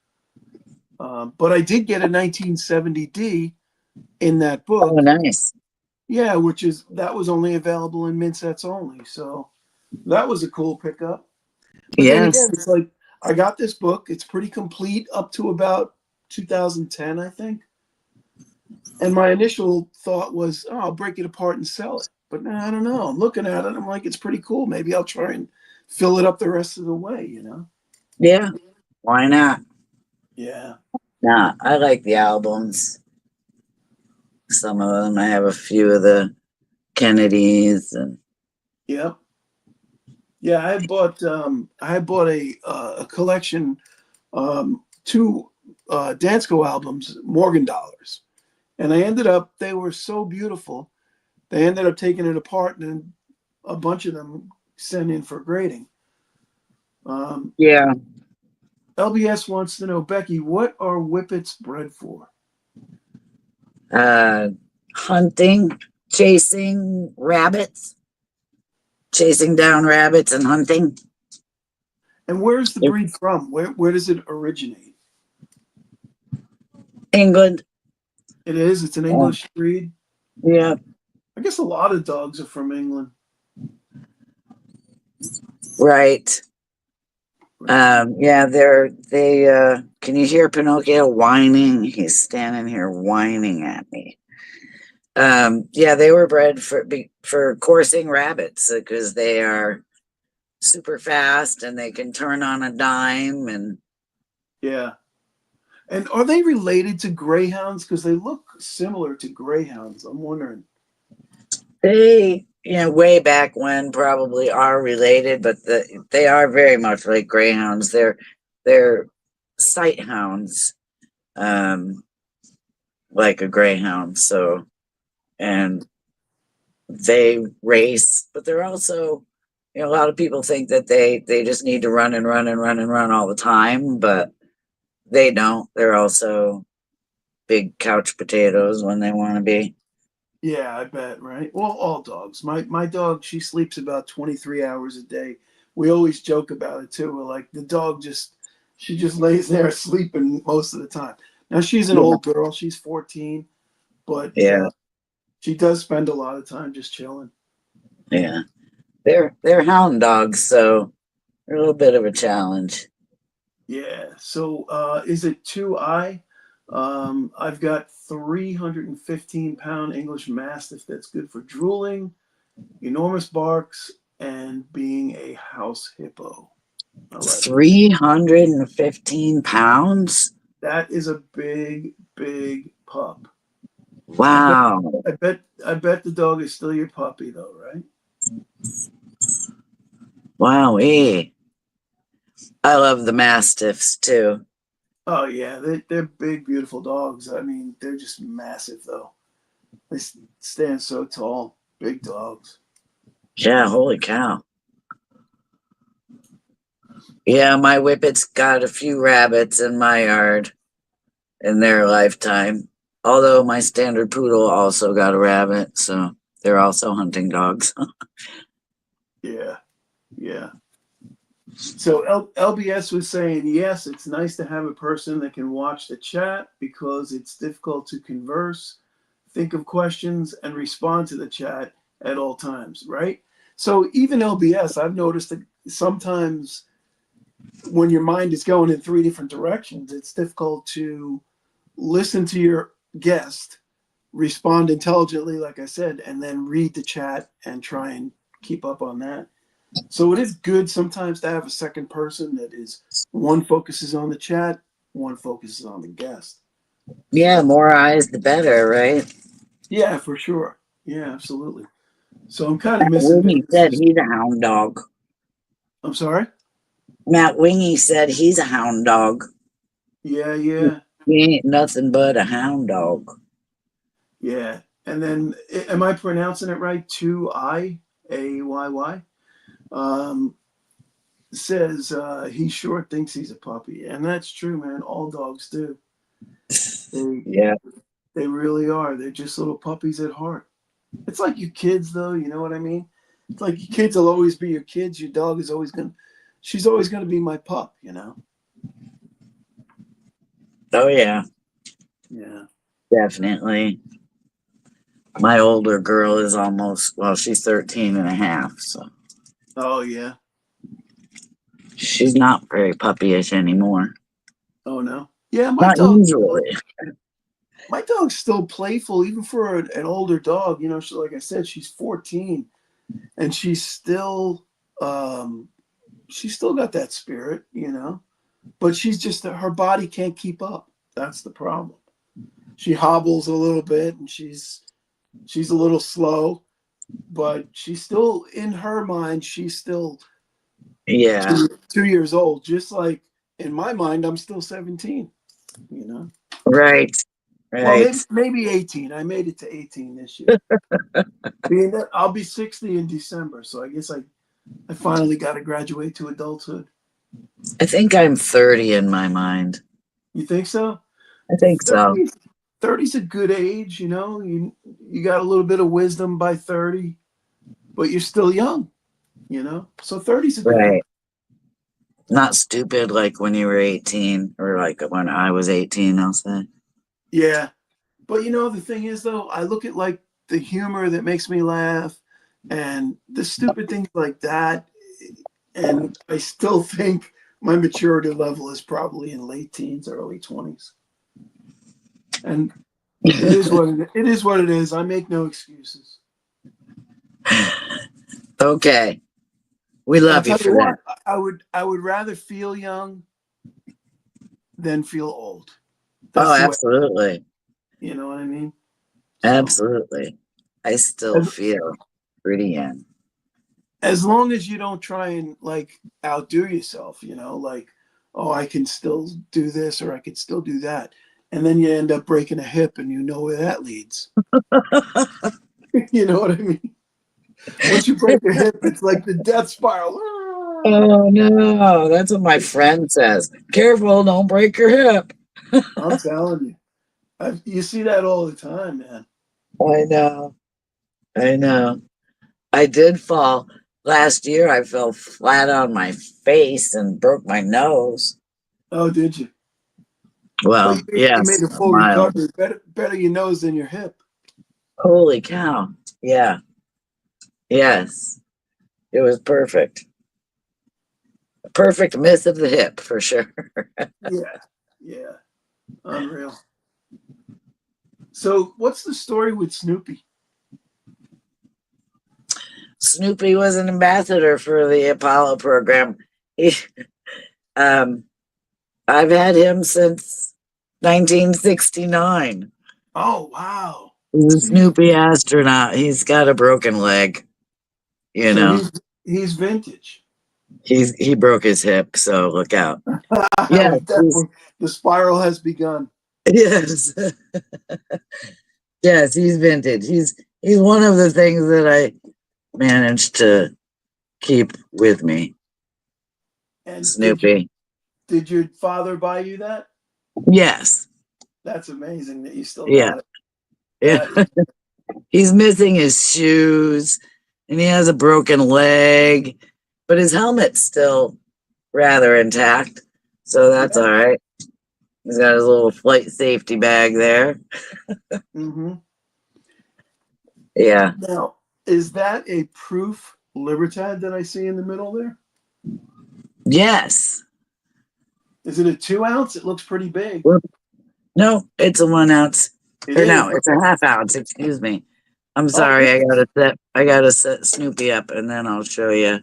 But I did get a 1970D in that Oh, book. nice. Yeah, that was only available in mint sets only. So that was a cool pickup. But then Yes. again, it's like I got this book. It's pretty complete up to about 2010, I think. And my initial thought was, oh, I'll break it apart and sell it. But now I don't know. I'm looking at it. I'm like, it's pretty cool. Maybe I'll try and fill it up the rest of the way, you know? Yeah. Why not? Yeah. Nah, I like the albums. Some of them. I have a few of the Kennedys and Yep. Yeah, I had bought a collection, two Dansko albums, Morgan Dollars. And they were so beautiful. They ended up taking it apart and then a bunch of them sent in for grading. yeah. LBS wants to know, Becky, what are whippets bred for? Hunting, chasing rabbits, chasing down rabbits and hunting. And where's the breed from? Where does it originate? England. It is. It's an English breed. Yeah. I guess a lot of dogs are from England. Right. Yeah, can you hear Pinocchio whining? He's standing here whining at me. Yeah, they were bred for coursing rabbits because they are super fast and they can turn on a dime and Yeah. And are they related to greyhounds? Because they look similar to greyhounds. I'm wondering. they, way back when probably are related, but they are very much like greyhounds. They're sight hounds, like a greyhound. So, and they race, but they're also, a lot of people think that they just need to run and run and run and run all the time, but they don't. They're also big couch potatoes when they want to be. Yeah, I bet, right? Well, all dogs. My dog, she sleeps about 23 hours a day. We always joke about it too. We're like, the dog she just lays there sleeping most of the time. Now she's an Yeah. old girl. She's 14, but Yeah. she does spend a lot of time just chilling. Yeah. They're hound dogs, so they're a little bit of a challenge. Yeah. So is it 2I? I've got 315-pound English Mastiff that's good for drooling, enormous barks, and being a house hippo. 315 pounds? That is a big, big pup. Wow. I bet the dog is still your puppy though, right? Wow. I love the Mastiffs too. Oh yeah, they're big, beautiful dogs. I mean, they're just massive though. They stand so tall, big dogs. Yeah, holy cow. Yeah, my Whippets got a few rabbits in my yard in their lifetime. Although my standard poodle also got a rabbit, so they're also hunting dogs. Yeah, yeah. So LBS was saying, yes, it's nice to have a person that can watch the chat because it's difficult to converse, think of questions, and respond to the chat at all times, right? So even LBS, I've noticed that sometimes when your mind is going in three different directions, it's difficult to listen to your guest, respond intelligently, like I said, and then read the chat and try and keep up on that. So it is good sometimes to have a second person that is one focuses on the chat, one focuses on the guest. Yeah, more eyes the better, right? Yeah, for sure. Yeah, absolutely. So I'm kind of Matt missing Wingy said businesses. he's a hound dog. I'm sorry. Matt Wingy said he's a hound dog. Yeah, yeah, He ain't nothing but a hound dog. yeah. And then, am I pronouncing it right? 2IAYY. Um, says he sure thinks he's a puppy, and that's true, man. All dogs do. They Yeah. they really are. They're just little puppies at heart. It's like your kids, though. You know what I mean? It's like your kids will always be your kids. Your dog is always gonna. She's always gonna be my pup. You know? Oh, yeah. Yeah. Definitely. My older girl is almost, well, she's 13 and a half, so Oh yeah. she's not very puppyish anymore. Oh no. Yeah, my Not dog. usually. My dog's still playful, even for an older dog. You know, she, like I said, she's 14, and she's still got that spirit. You know, but she's just her body can't keep up. That's the problem. She hobbles a little bit, and she's a little slow, but she's still in her mind. She's still Yeah. 2 years old, just like in my mind, I'm still 17. You know. Right. Well, Right. maybe 18. I made it to 18 this year. Being that I'll be 60 in December, so I guess I finally got to graduate to adulthood. I think I'm 30 in my mind. You think so? I think so. 30, 30's a good age, you know. You got a little bit of wisdom by 30, but you're still young, you know. So 30's a good age. Right. Not stupid like when you were 18 or like when I was 18, I'll say. Yeah. But you know the thing is though, I look at like the humor that makes me laugh and the stupid things like that, and I still think my maturity level is probably in late teens, early 20s. And it is it is what it is. I make no excuses. Okay. We I'll love you tell for you that. what, I would rather feel young than feel old. Oh, That's the way, absolutely. you know what I mean? So Absolutely. I still as, feel pretty young. as long as you don't try and like outdo yourself, you know, like, oh, I can still do this or I can still do that. And then you end up breaking a hip and you know where that leads. You know what I mean? Once you break a hip, it's like the death spiral. Oh no, that's what my friend says. Careful, don't break your hip. I'm telling you. You see that all the time, man. I know. I know. I did fall. Last year I fell flat on my face and broke my nose. Oh, did you? But Well, you made yes, a a full mild. recovery. Better your nose than your hip. Holy cow. Yeah. Yes. It was perfect. A perfect miss of the hip for sure. Yeah, yeah, unreal. So, what's the story with Snoopy? Snoopy was an ambassador for the Apollo program. He, um, I've had him since 1969. Oh, wow. He's a So he's Snoopy astronaut. He's got a broken leg, you so know. he's vintage. He broke his hip, so look out. Yeah, Definitely, the spiral has begun. yes. Yes, he's vintage. He's one of the things that I managed to keep with me. And Snoopy. did your father buy you that? Yes. That's amazing that you still Yeah. got it. Yeah. That is, He's missing his shoes and he has a broken leg, but his helmet's still rather intact. So that's yeah. all right. He's got his little flight safety bag there. Mm-hmm. Yeah. Now, is that a proof Libertad that I see in the middle there? Yes. Is it a 2 ounce? It looks pretty big. Whoop. No, it's a 1 ounce. It Or is. no, it's a half ounce. Excuse me. I'm Oh, sorry. I gotta set Snoopy up and then I'll show you.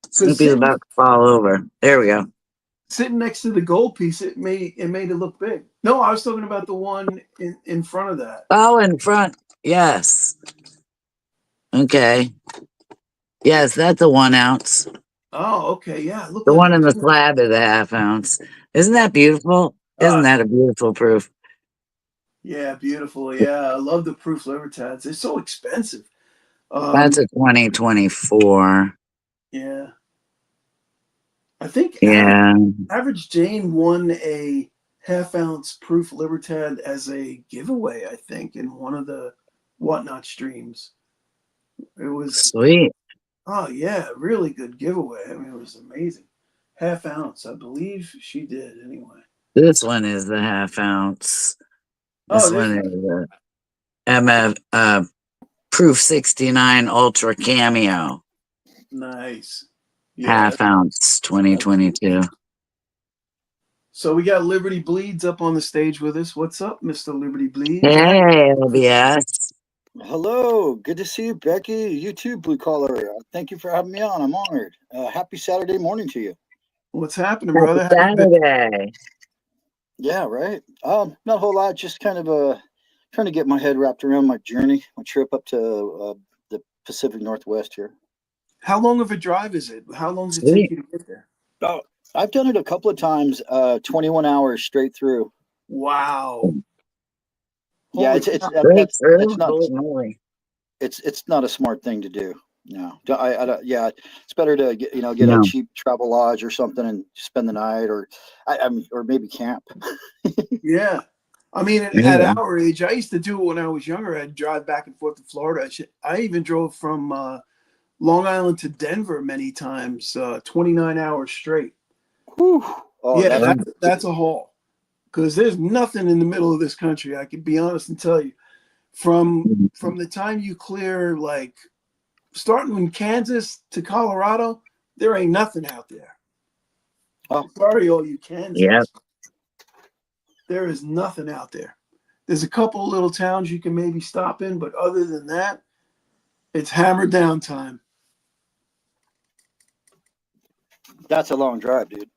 because Snoopy's about to fall over. There we go. sitting next to the gold piece, it made it look big. No, I was talking about the one in front of that. Oh, in front. Yes. Okay. Yes, that's a 1 ounce. Oh, okay. Yeah, it looked The like one in the a slab is a 1/2 ounce. Isn't that beautiful? Isn't uh, that a beautiful proof? yeah, beautiful. Yeah, I love the proof Libertads. They're so expensive. That's a 2024. Yeah, I think Yeah. Average Jane won a 1/2 ounce proof Libertad as a giveaway. I think in one of the whatnot streams. It was Sweet. oh yeah, really good giveaway. I mean, it was amazing. 1/2 ounce, I believe she did anyway. This one is the 1/2 ounce. Oh, This this one one. is a MF Proof 69 Ultra Cameo. Nice. Yeah. 1/2 ounce That's, 2022. so we got Liberty Bleeds up on the stage with us. What's up, Mr. Liberty Bleeds? Hey, LBS. Hello, good to see you, Becky. You too, Blue Collar. Thank you for having me on. I'm honored. Happy Saturday morning to you. What's happening, Happy brother? How you been? Saturday. Yeah, right. Not a whole lot. Just kind of trying to get my head wrapped around my journey, my trip up to the Pacific Northwest here. How long of a drive is it? How long does it take Sweet. you to get there? Oh, I've done it a couple of times. 21 hours straight through. Wow. Yeah, Holy it's cow. Straight that's through? not Holy moly. it's not a smart thing to do. No, I don't. Yeah, it's better to get a No. cheap travel lodge or something and spend the night, or or maybe camp. Yeah. I mean, at Yeah. our age, I used to do it when I was younger. I'd drive back and forth to Florida. I even drove from Long Island to Denver many times, 29 hours straight. Whew. Oh, Yeah, that's Right. that's a haul. Because there's nothing in the middle of this country. I can be honest and tell you, from the time you clear, like starting in Kansas to Colorado, there ain't nothing out there. oh, Sorry, all you Yep. Kansans. There is nothing out there. There's a couple little towns you can maybe stop in, but other than that, it's hammer down time. that's a long drive, dude.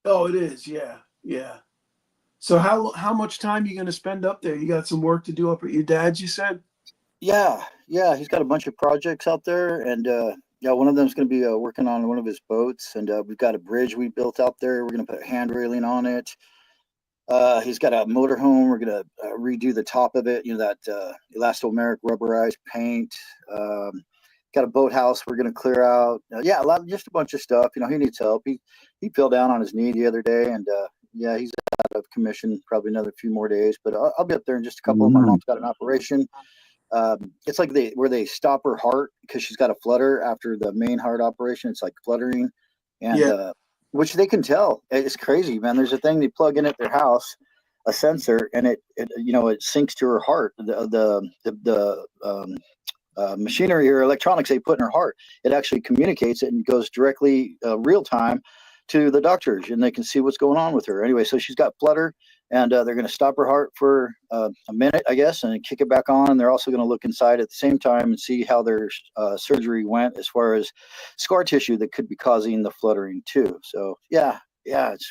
Oh, it is. Yeah, yeah. So how much time you gonna spend up there? You got some work to do up at your dad's, you said? Yeah. He's got a bunch of projects out there, and yeah, one of them is going to be working on one of his boats, and we've got a bridge we built out there. We're going to put a hand railing on it. He's got a motorhome. We're going to redo the top of it. That elastomeric rubberized paint. Got a boathouse we're going to clear out. Yeah, just a bunch of stuff. He needs help. He fell down on his knee the other day, and yeah, he's out of commission probably another few more days. But I'll be up there in just a couple. My mom's got an operation. It's like where they stop her heart because she's got a flutter after the main heart operation. It's like fluttering, and Yeah. which they can tell. It's crazy, man. There's a thing they plug in at their house, a sensor, and it syncs to her heart. The machinery or electronics they put in her heart, it actually communicates it and goes directly real time to the doctors, and they can see what's going on with her. Anyway, so she's got flutter, and they're going to stop her heart for a minute, I guess, and kick it back on. And they're also going to look inside at the same time and see how their surgery went as far as scar tissue that could be causing the fluttering too. So yeah,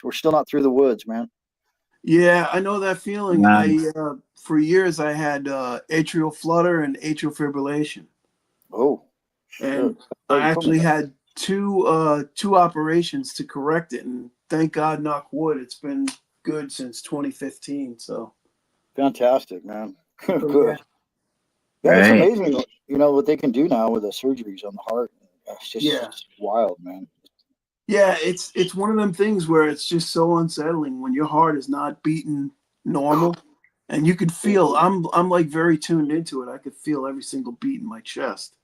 we're still not through the woods, man. Yeah, I know that feeling. Wow. For years I had atrial flutter and atrial fibrillation, Oh, and oh, I you told me actually that. had two operations to correct it, and thank God, knock wood, it's been good since 2015. So Fantastic, man. yeah, Good. Yeah, it's Right. amazing, what they can do now with the surgeries on the heart. It's just yeah, it's wild, man. yeah. It's one of them things where it's just so unsettling when your heart is not beating normal, and you could feel. I'm like very tuned into it. I could feel every single beat in my chest.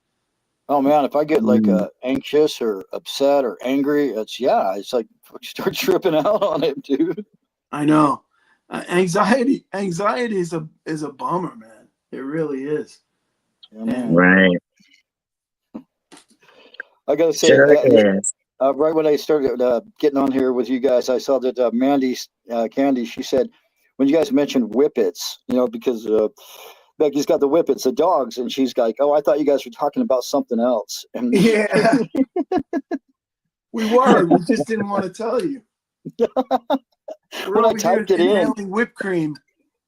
Oh man, if I get like Mm. anxious or upset or angry, it's like start tripping out on it, dude. I know. Anxiety is a bummer, man. It really is. Yeah, man. And Right. I gotta say, Sure is. right when I started getting on here with you guys, I saw that Mandy Candy. She said when you guys mentioned whippets, because Becky's got the whippets, the dogs, and she's like, "Oh, I thought you guys were talking about something else." And yeah, we were. We just didn't want to tell you. We're when I over here typed it in, inhaling whipped cream.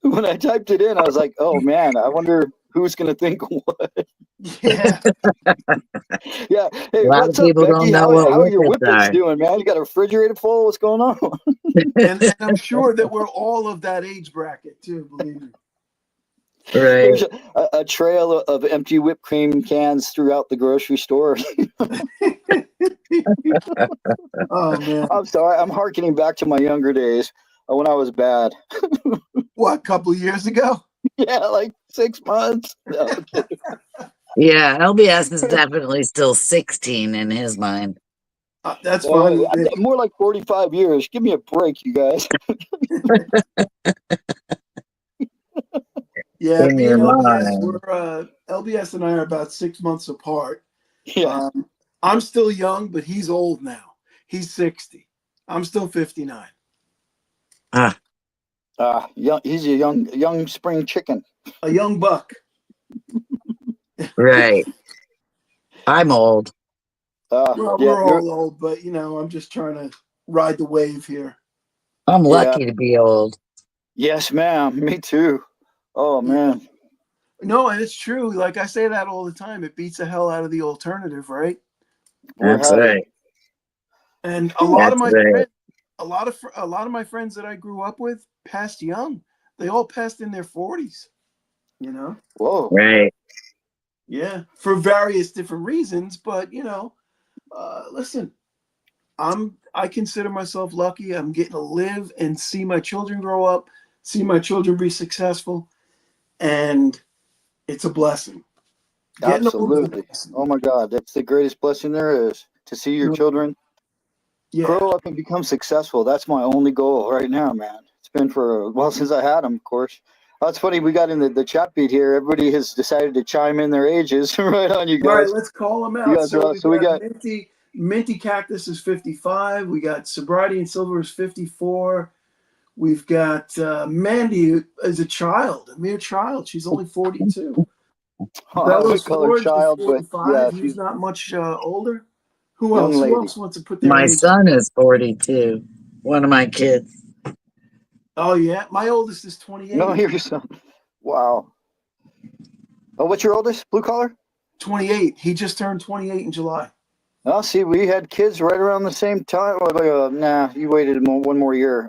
I was like, "Oh man, I wonder who's going to think what? Yeah. Yeah. A Hey, lot what's of up, people Becky? don't know what How are your whippets whippets are. doing, man? You got a refrigerator full? What's going on? And I'm sure that we're all of that age bracket too, believe me. Right. There's a trail of empty whipped cream cans throughout the grocery store. Oh man. I'm sorry. I'm hearkening back to my younger days when I was bad. What, a couple of years ago? Yeah, like 6 months. No, Yeah, LBS is definitely still 16 in his mind. That's fine with me. more like 45 years. Give me a break, you guys. Yeah, In me your and LBS, mind. LBS and I are about 6 months apart. Yeah. I'm still young, but he's old now. He's 60. I'm still 59. Ah, He's a young spring chicken. A young buck. right. I'm old. Well, Yeah, we're all old, but I'm just trying to ride the wave here. I'm Yeah. lucky to be old. Yes, ma'am. Me too. Oh man. No, and it's true. Like I say that all the time. It beats the hell out of the alternative, right? We're That's having. right. And a lot of That's my right. friends, a lot of my friends that I grew up with passed young. They all passed in their 40s. Whoa. Right. Yeah, for various different reasons. But listen, I consider myself lucky. I'm getting to live and see my children grow up, see my children be successful, and it's a blessing. Getting old is a Absolutely. blessing. Oh my God, that's the greatest blessing there is, to see your children Yeah. grow up and become successful. That's my only goal right now, man. It's been since I had them, of course. That's funny. We got in the chat feed here. Everybody has decided to chime in their ages right on you All right, guys. let's call them You out. guys are So out. we So we got got Minty Cactus is 55. We got Sobriety and Silver is 54. We've got Mandy is a mere child. She's only 42. we Bella's call her Forge is child, but yeah, 45. He's she's not much older. Who young else? Who lady. else wants to put their My age? son is 42. One of my kids. Oh yeah, my oldest is 28. No, you're your son. Wow. Oh, what's your oldest? Blue collar? 28. He just turned 28 in July. Oh, see, we had kids right around the same time. Nah, you waited one more year.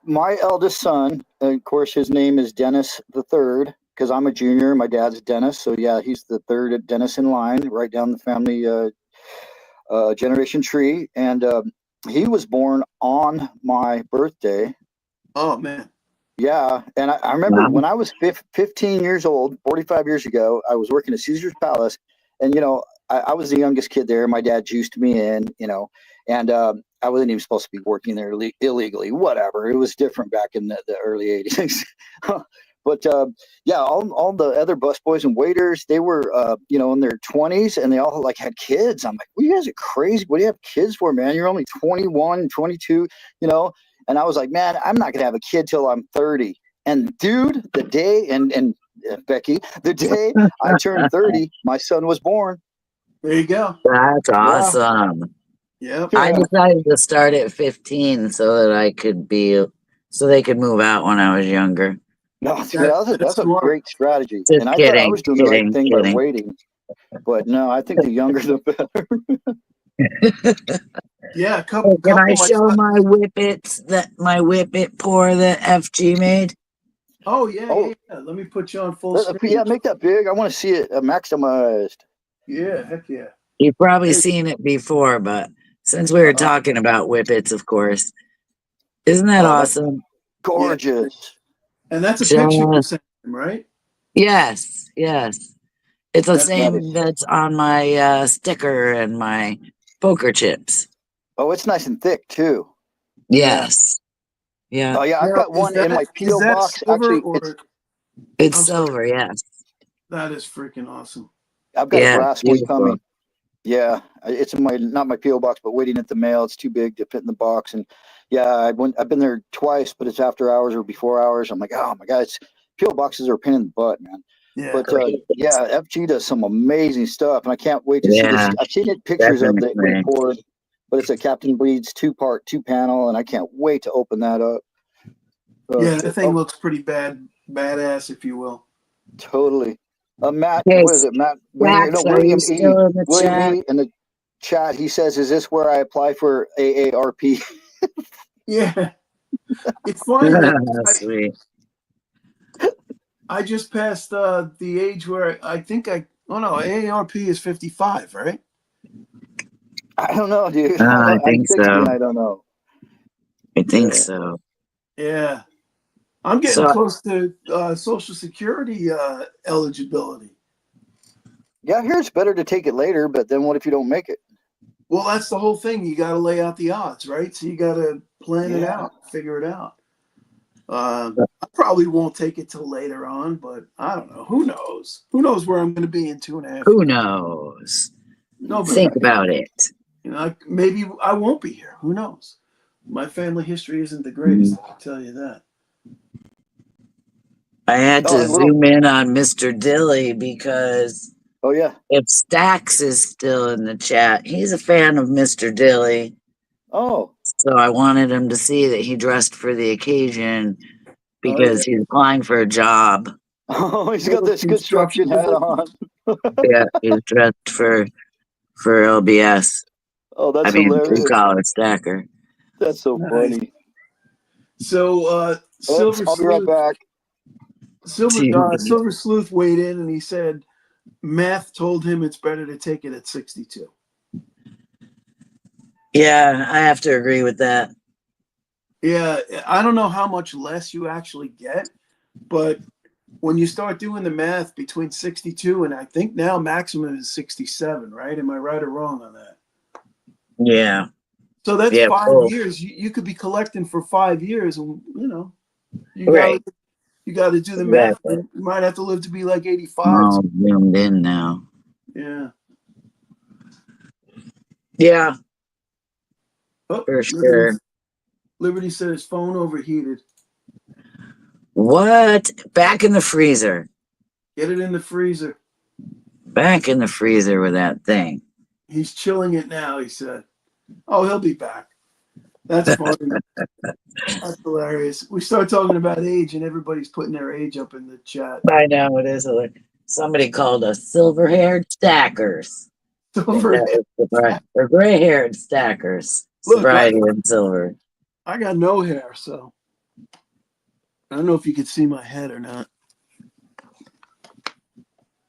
My eldest son, of course, his name is Dennis the Third, because I'm a junior. My dad's Dennis, so yeah, he's the third Dennis in line, right down the family generation tree. And he was born on my birthday. Oh man. Yeah, and I remember Wow. when I was 15 years old, 45 years ago, I was working at Caesar's Palace, and I was the youngest kid there. My dad juiced me in, and I wasn't even supposed to be working there illegally. Whatever, it was different back in the early 80s. But yeah, all the other busboys and waiters, they were in their 20s, and they all like had kids. I'm like, well, you guys are crazy. What do you have kids for, man? You're only 21, 22, And I was like, man, I'm not going to have a kid till I'm 30. And dude, the day, and Becky, the day I turned 30, my son was born. There you go. That's awesome. Yep. I Yeah. decided to start at 15 so that they could move out when I was younger. No, That's that's a smart. great strategy. Just And I thought I kidding. was doing the right thing by Kidding. waiting. But no, I think the younger the better. Yeah, Hey, can I of my show my whippet pour that FG made? Oh yeah, Oh. yeah. Let me put you on full screen. Yeah, make that big. I want to see it maximized. Yeah, heck yeah. You've probably Hey. seen it before, but since we were talking about whippets, of course, isn't that That's awesome? gorgeous. And that's a Just- picture you sent him, right? Yes. It's the That's same that's on my sticker and my poker chips. Oh, it's nice and thick too. Yes. Yeah. Oh yeah, I've got one in my PO box. Silver Actually, or It's I'm sorry. silver, yes. That is freaking awesome. I've got a brass one beautiful. coming. Yeah, it's in not my PO box, but waiting at the mail. It's too big to fit in the box, and yeah, I've been there twice, but it's after hours or before hours. I'm like, oh my god, PO boxes are a pain in the butt, man. Yeah. But yeah, FG does some amazing stuff, and I can't wait to see this. I've seen pictures of it when it poured, but it's a Captain Bleed's 2-part, 2-panel, and I can't wait to open that up. Yeah, that thing looks pretty badass, if you will. Totally. Matt, Okay, what is it? Matt, no, Wax, are you William E. still in the William chat? E. in the chat. He says, "Is this where I apply for AARP?" Yeah. It's funny though. Sweet. I just passed the age where I think oh no, AARP is 55, right? I don't know, dude. I I'm think 60 so. and I don't know. I think so. Yeah. I'm getting So close to Social Security eligibility. Yeah, here it's better to take it later, but then what if you don't make it? Well, that's the whole thing. You got to lay out the odds, right? So you got to plan it out, figure it out. I probably won't take it till later on, but I don't know. Who knows? Who knows where I'm going to be in 2.5 who years? knows? Nobody. Think about it. You know, maybe I won't be here. Who knows? My family history isn't the greatest. I can tell you that. I had to zoom in on Mr. Dilly because if Stacks is still in the chat, he's a fan of Mr. Dilly. Oh. So I wanted him to see that he dressed for the occasion because he's applying for a job. Oh, he's got this construction hat on. Yeah, he's dressed for LBS. Oh, that's hilarious. hilarious. Blue collar stacker. That's so funny. So Silver I'll be right back. Silver Sleuth weighed in and he said math told him it's better to take it at 62. Yeah, I have to agree with that. Yeah, I don't know how much less you actually get, but when you start doing the math between 62 and I think now maximum is 67, right? Am I right or wrong on that? Yeah. So that's 5 years. You could be collecting for 5 years, and you got to do the math. You might have to live to be like 85. All zoomed in now. Yeah. Yeah. Oh, for sure. Liberty said his phone overheated. What? Back in the freezer. Get it in the freezer. Back in the freezer with that thing. He's chilling it now, he said. Oh, he'll be back. That's funny. That's hilarious. We start talking about age and everybody's putting their age up in the chat. I know, it is hilarious. Somebody called us silver-haired stackers. Or gray-haired stackers. Look, sobriety and silver. I got no hair, so I don't know if you could see my head or not.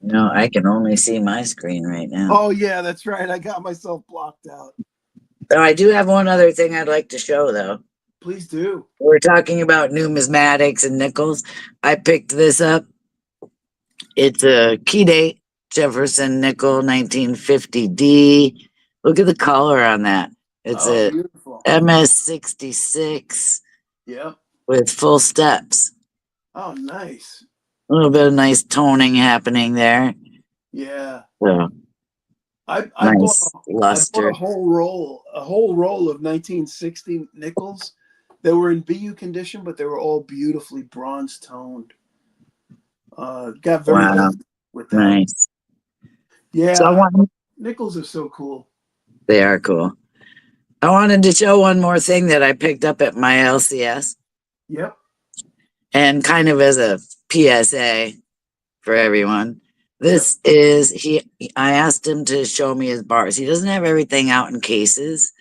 No, I can only see my screen right now. Oh, yeah, that's right. I got myself blocked out. So I do have one other thing I'd like to show, though. Please do. We're talking about numismatics and nickels. I picked this up. It's a key date Jefferson nickel 1950D. Look at the color on that. It's a beautiful. MS66. Yeah. With full steps. Oh, nice. A little bit of nice toning happening there. Yeah. So, I nice bought a whole roll of 1960 nickels. They were in BU condition, but they were all beautifully bronze toned. Got very lucky with that. Nice. Yeah. So nickels are so cool. They are cool. I wanted to show one more thing that I picked up at my LCS. Yep. And kind of as a PSA for everyone. This is I asked him to show me his bars. He doesn't have everything out in cases.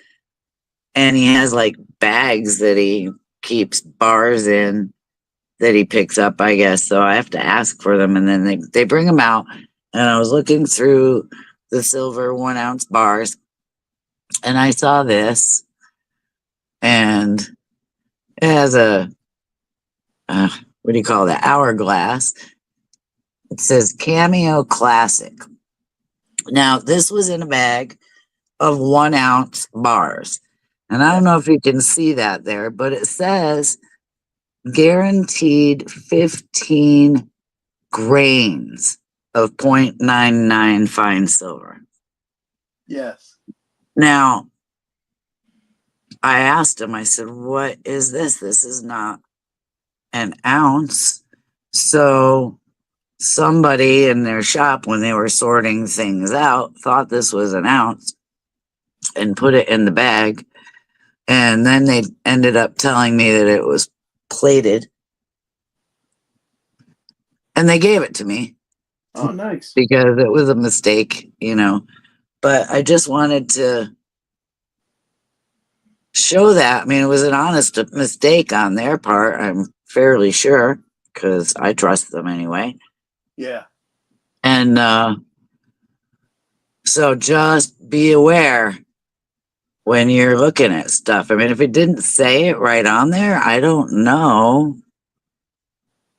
And he has like bags that he keeps bars in that he picks up, I guess. So I have to ask for them and then they bring them out. And I was looking through the silver 1 ounce bars and I saw this and it has a what do you call that? Hourglass. It says Cameo Classic. Now, this was in a bag of 1 ounce bars. And I don't know if you can see that there, but it says guaranteed 15 grains of 0.99 fine silver. Yes. Now, I asked him, I said, what is this? This is not an ounce. So somebody in their shop, when they were sorting things out, thought this was an ounce and put it in the bag. And then they ended up telling me that it was plated. And they gave it to me Oh, nice. because it was a mistake, you know. But I just wanted to show that. I mean, it was an honest mistake on their part. I'm fairly sure because I trust them anyway. Yeah. And so just be aware when you're looking at stuff. I mean, if it didn't say it right on there, I don't know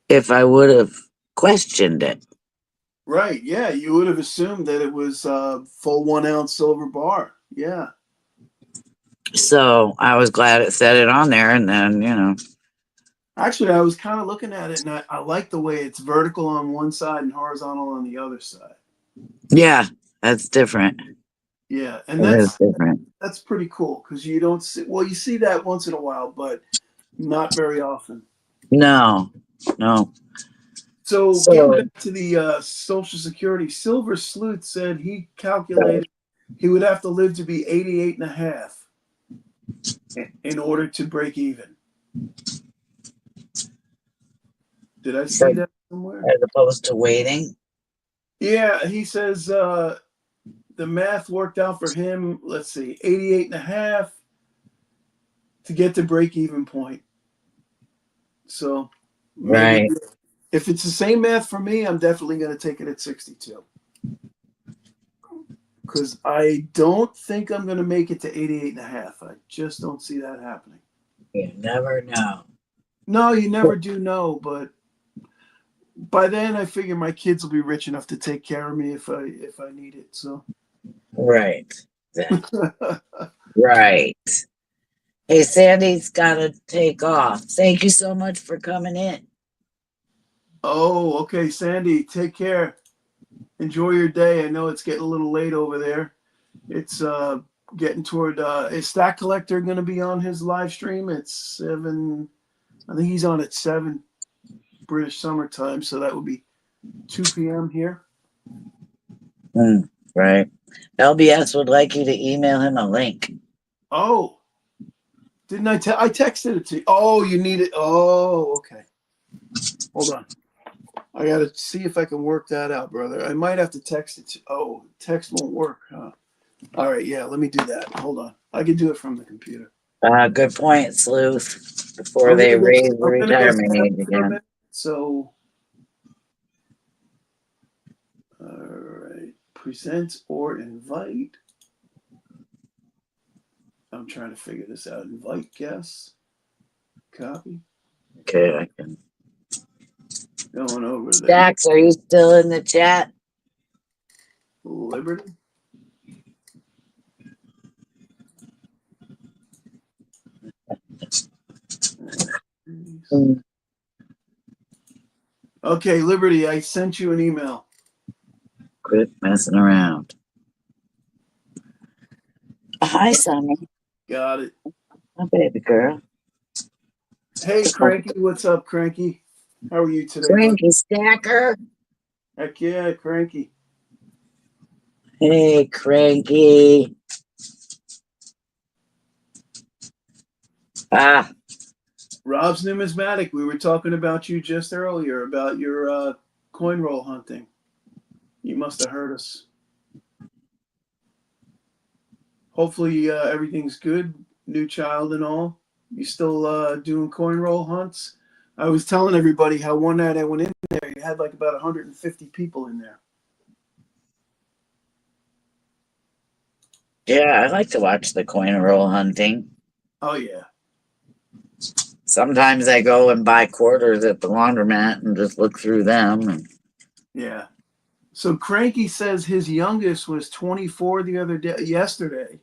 if I would have questioned it. Right. Yeah. You would have assumed that it was full 1 ounce silver bar. Yeah. So I was glad it said it on there. And then, you know. Actually, I was kind of looking at it, and I like the way it's vertical on one side and horizontal on the other side. Yeah, that's different. Yeah, and It is different. that's pretty cool because you don't see, well, you see that once in a while, but not very often. No. So So getting back to the Social Security, Silver Sleuth said he calculated he would have to live to be 88 and a half in order to break even. Did I see that somewhere? as opposed to waiting. Yeah, he says the math worked out for him, let's see, 88 and a half to get to break even point. So maybe Right. if it's the same math for me, I'm definitely going to take it at 62. Because I don't think I'm going to make it to 88 and a half. I just don't see that happening. You never know. No, you never do know, but by then I figure my kids will be rich enough to take care of me if I need it. So Right. Right. Hey, Sandy's got to take off. Thank you so much for coming in. Oh, okay, Sandy, take care. Enjoy your day. I know it's getting a little late over there. It's getting toward is Stack Collector going to be on his live stream at 7? I think he's on at 7 British Summer Time, so that would be 2 p.m. here. Right. LBS would like you to email him a link. Oh, didn't I I texted it to you. Oh, you need it. Oh, okay. Hold on. I got to see if I can work that out, brother. I might have to text it to. Oh, text won't work, huh? All right, yeah, let me do that. Hold on. I can do it from the computer. Good point, Sleuth. Before they raise the retirement age again. So, all right. Present or invite. I'm trying to figure this out. Invite guests. Copy. Okay, I can. Going over there. Dax, are you still in the chat? Liberty. Okay, Liberty, I sent you an email. Quit messing around. Hi, Summer. Got it. My baby girl. Hey, Cranky, what's up, Cranky? How are you today, Cranky Stacker. Heck yeah, Cranky. Hey, Cranky. Rob's Numismatic. We were talking about you just earlier, about your coin roll hunting. You must have heard us. Hopefully everything's good. New child and all. You still doing coin roll hunts? I was telling everybody how one night I went in there, you had like about 150 people in there. Yeah, I like to watch the coin roll hunting. Oh, yeah. Sometimes I go and buy quarters at the laundromat and just look through them. And Yeah. So Cranky says his youngest was 24 yesterday.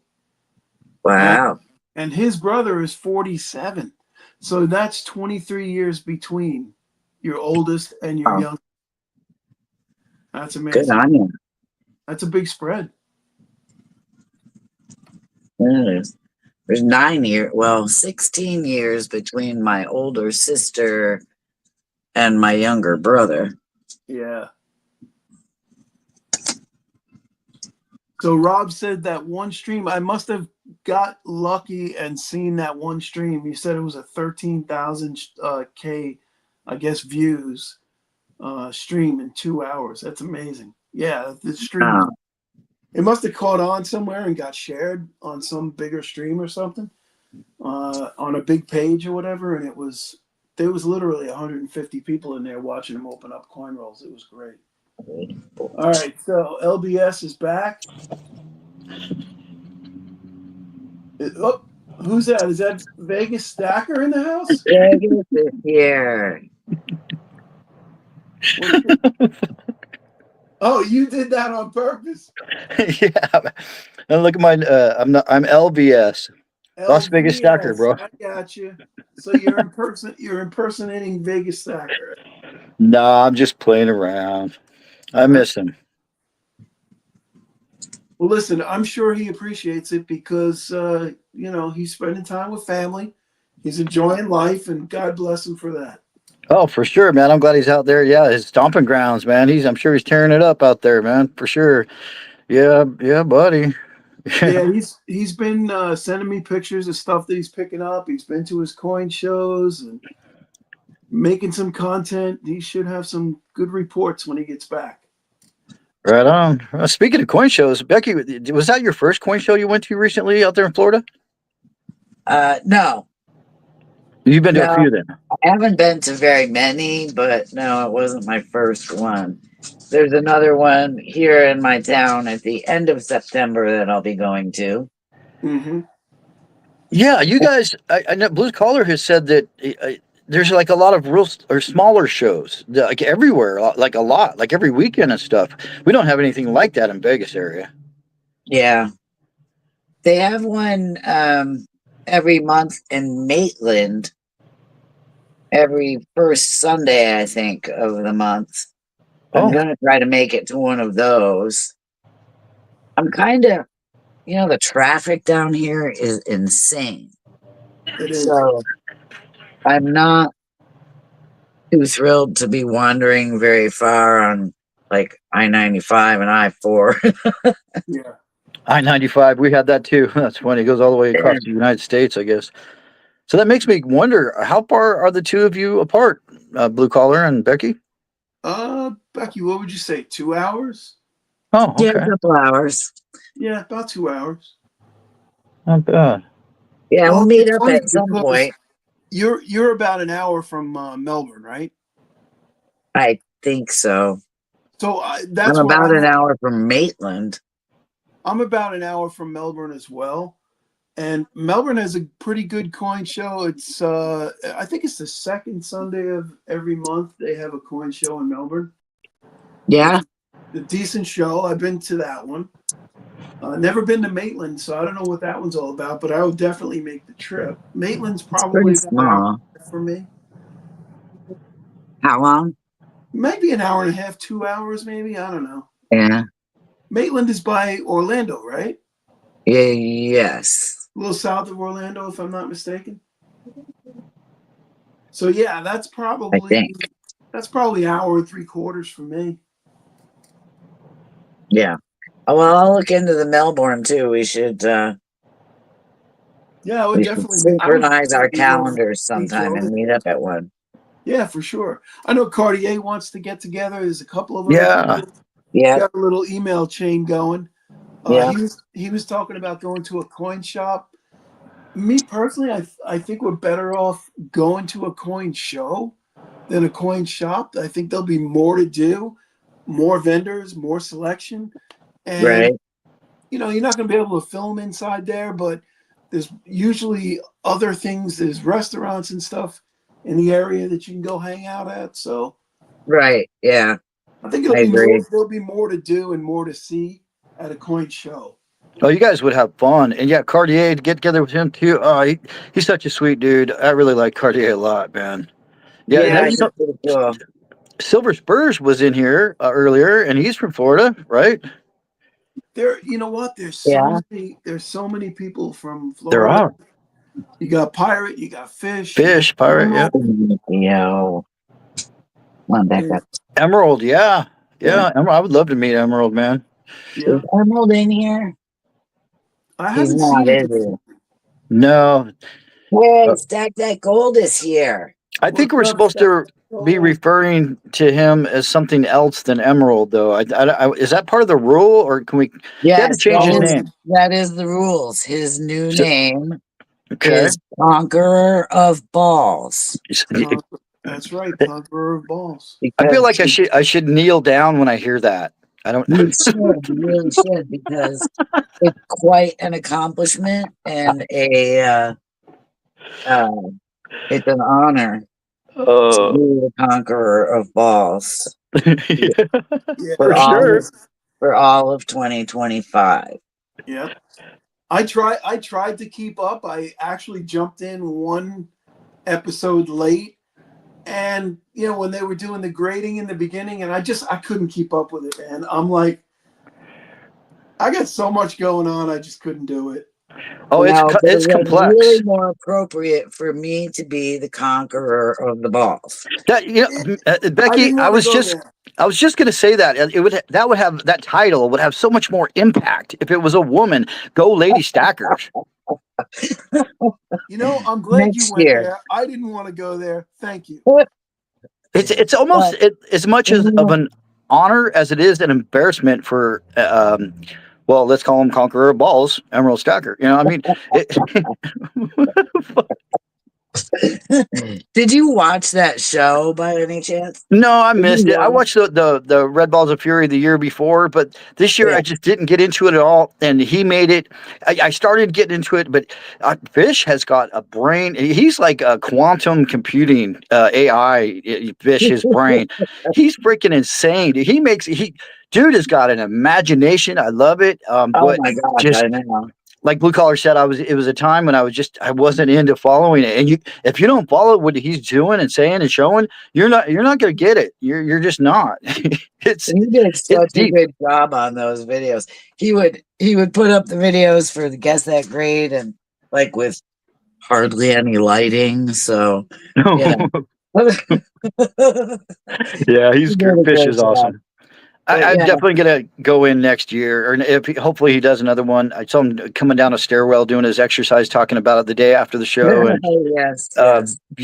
wow. And his brother is 47. So that's 23 years between your oldest and your youngest. That's amazing. Good on you. That's a big spread. There's 16 years between my older sister and my younger brother. Yeah. So Rob said that one stream, I must have got lucky and seen that one stream. He said it was a 13,000 K, I guess, views. stream in 2 hours. That's amazing. Yeah, the stream was. Oh, It must have caught on somewhere and got shared on some bigger stream or something, on a big page or whatever. And there was literally 150 people in there watching him open up coin rolls. It was great. All right, so LBS is back. Oh, who's that? Is that Vegas Stacker in the house? Vegas is here. Oh, you did that on purpose. Yeah. And look at my I'm LVS. Las Vegas Stacker, LBS, bro. I got you. So you're impersonating Vegas Stacker. No, I'm just playing around. I miss him. Well, listen, I'm sure he appreciates it because he's spending time with family. He's enjoying life, and God bless him for that. Oh, for sure, man. I'm glad he's out there. Yeah, his stomping grounds, man. I'm sure he's tearing it up out there, man. For sure. Yeah, buddy. Yeah, he's been sending me pictures of stuff that he's picking up. He's been to his coin shows and making some content. He should have some good reports when he gets back. Right on. Speaking of coin shows, Becky, was that your first coin show you went to recently out there in Florida? No. You've been to a few then. I haven't been to very many, but no, it wasn't my first one. There's another one here in my town at the end of September that I'll be going to. Mm-hmm. Yeah, you guys, I know Blue Collar has said that there's like a lot of real or smaller shows, like everywhere, like a lot, like every weekend and stuff. We don't have anything like that in Vegas area. Yeah. They have one every month in Maitland, every first Sunday, I think, of the month. I'm going to try to make it to one of those. I'm kind of, the traffic down here is insane. It is. So I'm not too thrilled to be wandering very far on like I-95 and I-4. Yeah. I-95, we had that too. That's funny. It goes all the way across the United States, I guess. So that makes me wonder, how far are the two of you apart, Blue Collar and Becky? Becky, what would you say? 2 hours? Oh, okay. Yeah, a couple hours. Yeah, about 2 hours. Not bad. Yeah, we'll meet up at some point. You're about an hour from Melbourne, right? I think so. So that's I'm about an hour from Maitland. I'm about an hour from Melbourne as well. And Melbourne has a pretty good coin show. It's I think it's the second Sunday of every month they have a coin show in Melbourne. Yeah. A decent show. I've been to that one. Never been to Maitland, so I don't know what that one's all about, but I would definitely make the trip. Maitland's probably small for me. How long? Maybe an hour and a half, 2 hours, maybe. I don't know. Yeah. Maitland is by Orlando, right? Yeah. Yes. A little south of Orlando, if I'm not mistaken. So yeah, that's probably an hour and 3/4 for me. Yeah. Oh, well, I'll look into the Melbourne too. We should I would definitely synchronize our calendars sometime and meet up at one. Yeah, for sure. I know Cartier wants to get together. There's a couple of them. Yeah. Got a little email chain going. He was talking about going to a coin shop. Me personally, I think we're better off going to a coin show than a coin shop. I think there'll be more to do, more vendors, more selection. And, you're not going to be able to film inside there, but there's usually other things. There's restaurants and stuff in the area that you can go hang out at. So, yeah. I think there'll be more to do and more to see at a coin show. Oh, you guys would have fun. And yeah, Cartier, to get together with him too. Oh, he's such a sweet dude. I really like Cartier a lot, man. Yeah, cool. Silver Spurs was in here earlier, and he's from Florida, right? You know what? There's so many people from Florida. There are. You got Pirate, you got Fish, Pirate, yeah. Emerald, yeah. Emerald, I would love to meet Emerald, man. Yeah. Is Emerald in here? I haven't seen it. No. Hey, Stack That Gold is here. I think we're supposed to be referring to him as something else than Emerald, though. Is that part of the rule, or can we? He had to Yes, change his name. that is the rules. His new So- name Okay. is Conqueror of Balls. That's right, Conqueror of Balls. I feel like I should kneel down when I hear that. I don't. You should, you really should, because it's quite an accomplishment and it's an honor to be the Conqueror of Balls Yeah, for sure. for all of 2025. Yeah. I tried to keep up. I actually jumped in one episode late, and when they were doing the grading in the beginning, and I couldn't keep up with it, man. I'm like, I got so much going on, I just couldn't do it. Oh, it's complex. Really more appropriate for me to be the Conqueror of the Balls. Becky, I was just going to say that that title would have so much more impact if it was a woman. Go Lady Stackers. I'm glad you went there. I didn't want to go there. Thank you. It's almost as much as of an honor as it is an embarrassment for well, let's call him Conqueror of Balls, Emerald Stacker. I mean, Did you watch that show by any chance? No, I missed it. I watched the Red Balls of Fury the year before, but this year I just didn't get into it at all. And he made it. I started getting into it, but Fish has got a brain. He's like a quantum computing AI. Fish, his brain. He's freaking insane. Dude has got an imagination. I love it. Oh my gosh, I know. Like Blue Collar said, it was a time when I wasn't into following it. And if you don't follow what he's doing and saying and showing, you're not going to get it. You're just not. He did such a good job on those videos. He would put up the videos for the Guess That Grade, and like with hardly any lighting. So yeah, Fish is awesome. I'm definitely going to go in next year, or hopefully he does another one. I saw him coming down a stairwell doing his exercise, talking about it the day after the show. And, yes.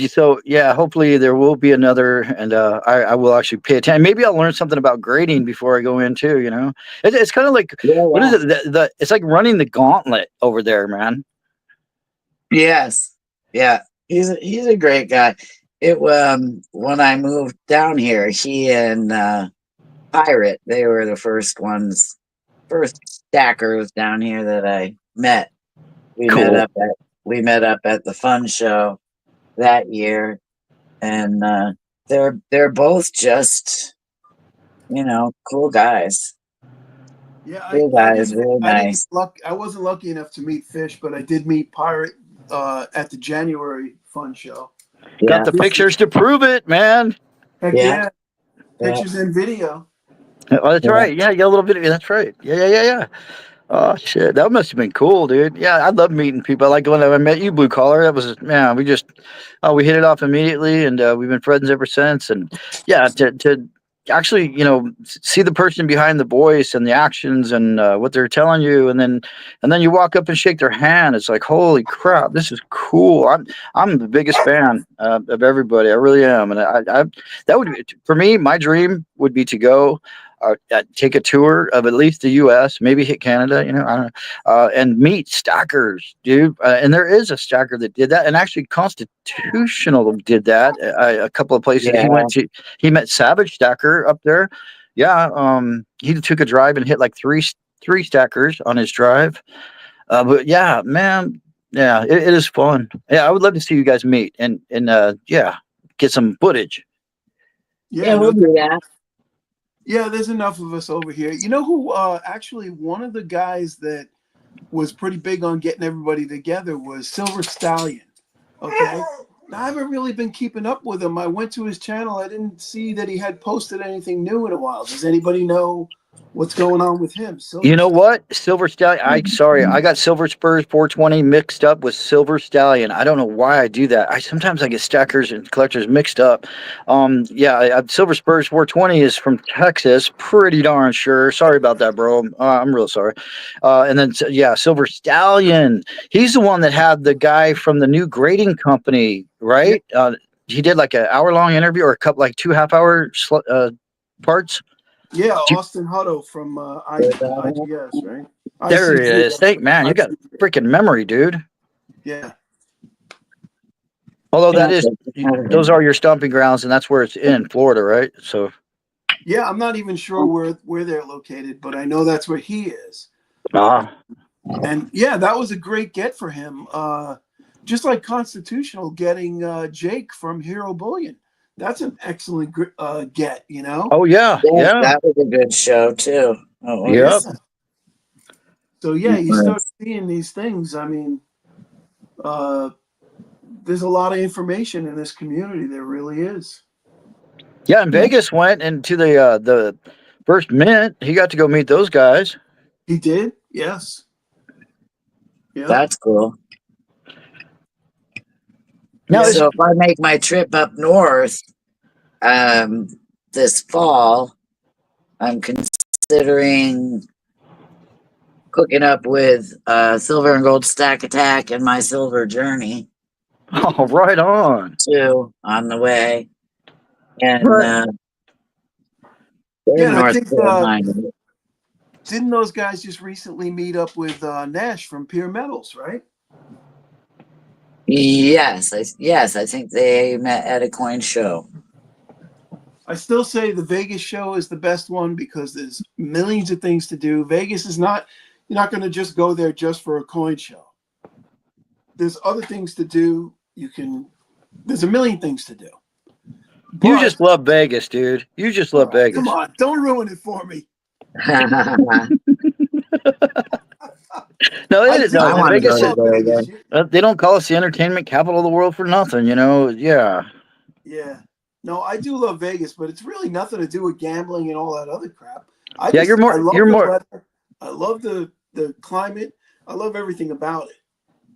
So yeah, hopefully there will be another, and I will actually pay attention. Maybe I'll learn something about grading before I go in too. It's kind of like what is it? It's like running the gauntlet over there, man. Yes, yeah, he's a great guy. When I moved down here, he and Pirate, they were the first stackers down here that I met. We met up at the fun show that year, and they're both just cool guys. Yeah, cool guys, really nice. I wasn't lucky enough to meet Fish, but I did meet Pirate at the January fun show. Got the pictures to prove it, man. Heck yeah. Pictures and video. Oh, that's right. Yeah, you got a little video. That's right. Yeah. Oh shit, that must have been cool, dude. Yeah, I love meeting people. Like when I met you, Blue Collar. That was we hit it off immediately, and we've been friends ever since. And yeah, to actually see the person behind the voice and the actions and what they're telling you, and then you walk up and shake their hand. It's like, holy crap, this is cool. I'm the biggest fan of everybody. I really am, and I that would be, for me, my dream would be to go. Take a tour of at least the U.S., maybe hit Canada, I don't know, and meet stackers, dude. And there is a stacker that did that, and actually Constitutional did that. A couple of places he went to, he met Savage Stacker up there. Yeah, he took a drive and hit like three stackers on his drive. But yeah, man, yeah, it is fun. Yeah, I would love to see you guys meet and get some footage. Yeah, we'll do that. Yeah, there's enough of us over here. You know who actually one of the guys that was pretty big on getting everybody together was Silver Stallion. Okay. Now, I haven't really been keeping up with him. I went to his channel. I didn't see that he had posted anything new in a while. Does anybody know what's going on with him? You know what? Silver Stallion. I got Silver Spurs 420 mixed up with Silver Stallion. I don't know why I do that. Sometimes I get stackers and collectors mixed up. Silver Spurs 420 is from Texas. Pretty darn sure. Sorry about that, bro. I'm real sorry. And then Silver Stallion. He's the one that had the guy from the new grading company, right? he did like an hour-long interview or a couple, like 2 half-hour parts. Yeah, Austin Hutto from IGS, right? There it ICG. is. Thank man, you got freaking memory, dude. Yeah. Although those are your stomping grounds, and that's where it's in Florida, right? So. Yeah, I'm not even sure where they're located, but I know that's where he is. And yeah, that was a great get for him. Just like Constitutional getting Jake from Hero Bullion. That's an excellent get, you know? Oh, yeah. Yeah. That was a good show, too. Oh, yep. Yeah. So, yeah, you start seeing these things. I mean, there's a lot of information in this community. There really is. Yeah, and Vegas went into the first mint. He got to go meet those guys. He did? Yes. Yeah. That's cool. Now, so if I make my trip up north this fall, I'm considering hooking up with Silver and Gold Stack Attack and My Silver Journey. Oh, right on. Too, on the way. And yeah, North I think Carolina. Didn't those guys just recently meet up with Nash from Pure Metals, right? Yes, I think they met at a coin show. I still say the Vegas show is the best one because there's millions of things to do. Vegas is not, you're not going to just go there just for a coin show. There's other things to do. There's a million things to do. But, you just love Vegas, dude. You just love Vegas. Come on, don't ruin it for me. No, it is. No, Vegas. Vegas. They don't call us the entertainment capital of the world for nothing, you know. Yeah. Yeah. No, I do love Vegas, but it's really nothing to do with gambling and all that other crap. You're more. Weather. I love the climate. I love everything about it.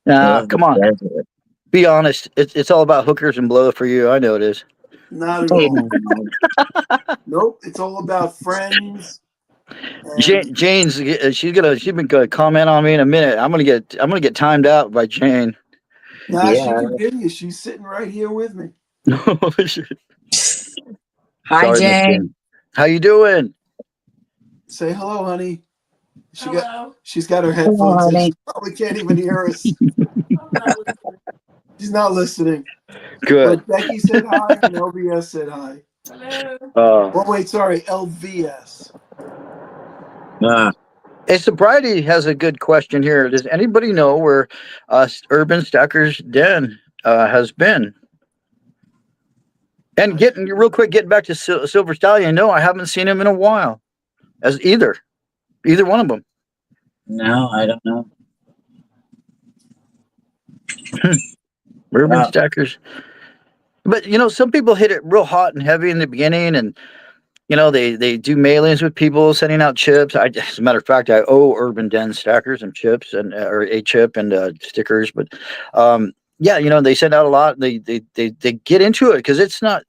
Nah, come on. Be honest. It's all about hookers and blow for you. I know it is. Not at all. Nope. It's all about friends. Jane's she's been gonna comment on me in a minute. I'm gonna get timed out by Jane. Nah, she can give you. She's sitting right here with me. Hi, Jane. How you doing? Say hello, honey. She's got her headphones hello, in. She probably can't even hear us. She's not listening. Good. But Becky said hi and LVS said hi. Hello. Oh wait, sorry, LVS. Hey, Sobriety has a good question here. Does anybody know where Urban Stacker's Den has been? And getting back to Silver Stallion. No, I haven't seen him in a while. As either one of them. No, I don't know. Urban Stackers. But some people hit it real hot and heavy in the beginning, and they do mailings with people sending out chips. As a matter of fact, I owe Urban Den Stackers and chips or a chip and stickers. But they send out a lot. They get into it because it's not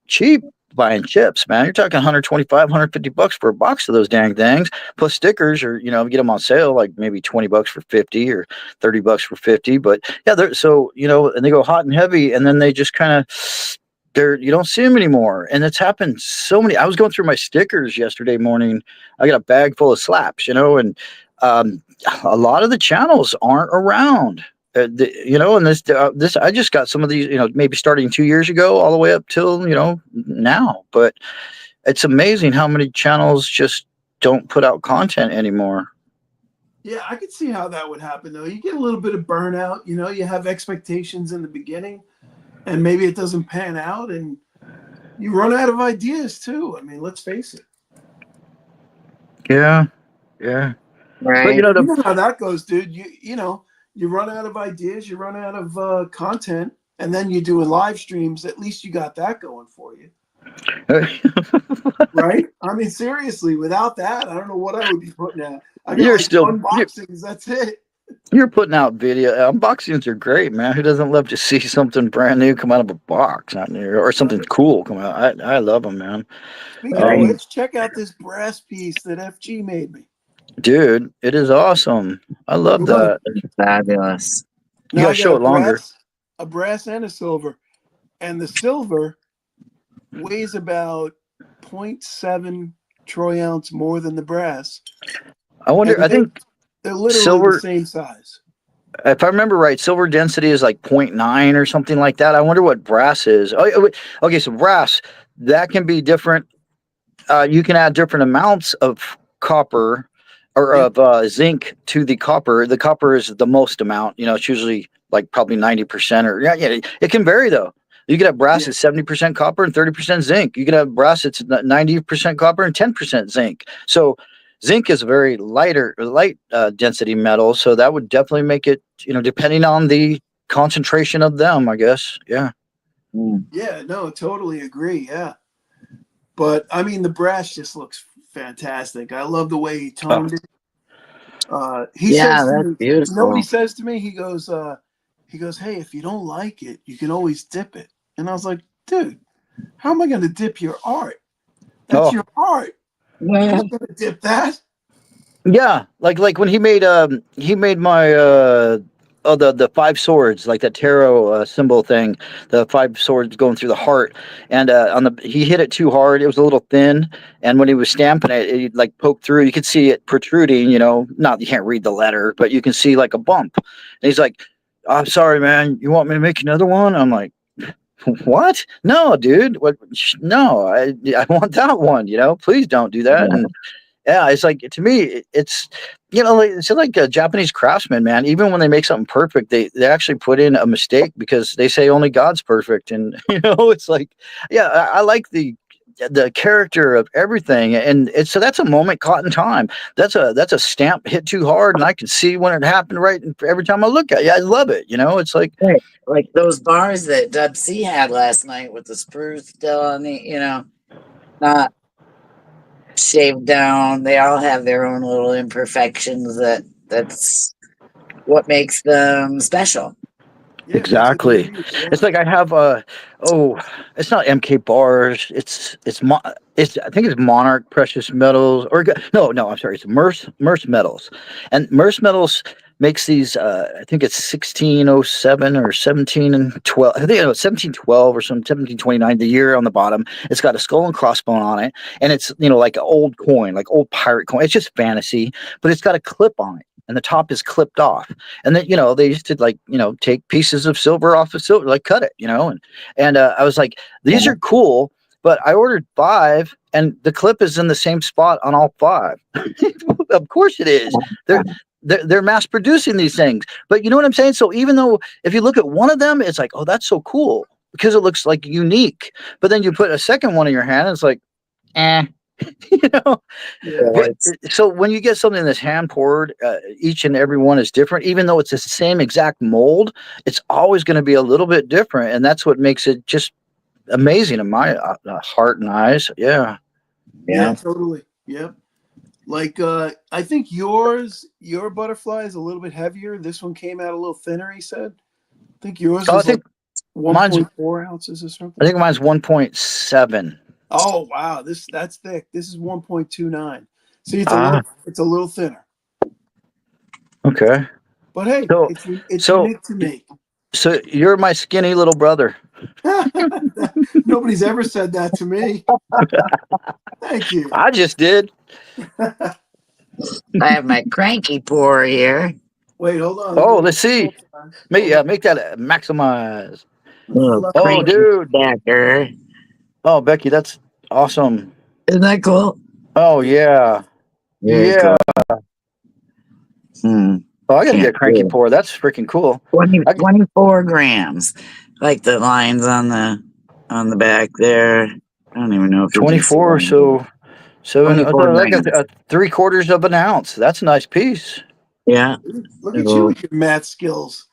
cheap buying chips, man. You're talking $125, $150 for a box of those dang things, plus stickers, or get them on sale like maybe $20 for 50 or $30 for 50. But yeah, and they go hot and heavy, and then they just kind of. You don't see them anymore, and it's happened so many. I was going through my stickers yesterday morning. I got a bag full of slaps, and a lot of the channels aren't around. And this I just got some of these, maybe starting 2 years ago, all the way up till now. But it's amazing how many channels just don't put out content anymore. Yeah, I could see how that would happen though. You get a little bit of burnout. You have expectations in the beginning. And maybe it doesn't pan out, and you run out of ideas too. I mean, let's face it. Yeah. Right. But you know how that goes, dude. You run out of ideas, you run out of content, and then you do live streams. At least you got that going for you, right? I mean, seriously, without that, I don't know what I would be putting out. I got unboxings. That's it. You're putting out video. Unboxings are great, man. Who doesn't love to see something brand new come out of a box, or something cool come out? I love them, man. Speaking of which, check out this brass piece that FG made me. Dude, it is awesome. I love that. Fabulous. You gotta show it longer. A brass and a silver. and the silver weighs about 0.7 troy ounce more than the brass. I wonder. And I think they're literally the silver. same size. If I remember right, silver density is like 0.9 or something like that. I wonder what brass is. Okay, so brass, that can be different. You can add different amounts of copper or Yep. of zinc to the copper. The copper is the most amount. It's usually like probably 90% or yeah. It can vary though. You could have brass Yeah. that's 70% copper and 30% zinc. You could have brass that's 90% copper and 10% zinc. So zinc is a very light density metal. So that would definitely make it, depending on the concentration of them, I guess. Yeah. Yeah, no, totally agree. Yeah. But I mean, the brass just looks fantastic. I love the way he toned it. He Yeah, says to that's me, you know what he beautiful. says to me? He goes, hey, if you don't like it, you can always dip it. And I was like, dude, how am I going to dip your art? That's Oh, your art. I'm Yeah. not going to dip that. yeah, like when he made my the five swords, like that tarot symbol thing, the five swords going through the heart, and he hit it too hard. It was a little thin, and when he was stamping it, it like poked through. You could see it protruding. Not you can't read the letter, but you can see like a bump. And he's like, "I'm sorry, man. You want me to make another one?" I'm like, "What? No, dude. What? No, I want that one. Please don't do that." And yeah, it's like to me, it's it's like a Japanese craftsman, man. Even when they make something perfect, they actually put in a mistake because they say only God's perfect, and it's like, yeah, I like the character of everything, and so that's a moment caught in time. That's a stamp hit too hard, and I can see when it happened right every time I look at it. Yeah, I love it. It's like, Right. Like those bars that Dub C had last night with the spruce still on the, not shaved down. They all have their own little imperfections that's what makes them special. Yeah, that's exactly. agreed. Yeah. It's like I have it's not MK bars. It's I think it's Monarch Precious Metals no, I'm sorry, it's Merce Metals, and Merce Metals makes these. I think it's 1607 or 1712. I think it's 1712 or some 1729. The year on the bottom, it's got a skull and crossbone on it, and it's like an old coin, like old pirate coin. It's just fantasy, but it's got a clip on it. And the top is clipped off, and then they used to take pieces of silver off of silver, like cut it, and I was like, these are cool, but I ordered 5, and the clip is in the same spot on all 5. Of course it is. They're mass producing these things, but you know what I'm saying. So even though if you look at one of them, it's like, oh, that's so cool because it looks like unique, but then you put a second one in your hand, and it's like, eh. you know Yeah. but so when you get something that's hand poured, each and every one is different. Even though it's the same exact mold, it's always going to be a little bit different, and that's what makes it just amazing in my heart and eyes. Yeah. Yeah, totally. Yep. Like I think your butterfly is a little bit heavier. This one came out a little thinner, he said. I think yours Oh, I is like think mine's 1.4 ounces or I something. think mine's 1.7. Oh wow, that's thick. This is 1.29. See, Ah, it's a little thinner. okay. But hey, So it's so unique to me. so you're my skinny little brother. Nobody's ever said that to me. Thank you. I just did. I have my cranky pour here. Wait, hold on. Oh, let's see. Make Hold on. make that maximize. Little Oh, cranky dude. stacker. Oh, Becky, that's awesome. Isn't that cool? Oh, yeah. Very Yeah. cool. Hmm. Oh, I gotta Can't get cranky pour. That's freaking cool. 24 grams. Like the lines on the back there. I don't even know if you can see 24, them. so 24 like grams. a 3/4 of an ounce. That's a nice piece. Yeah. Look at you with your math skills.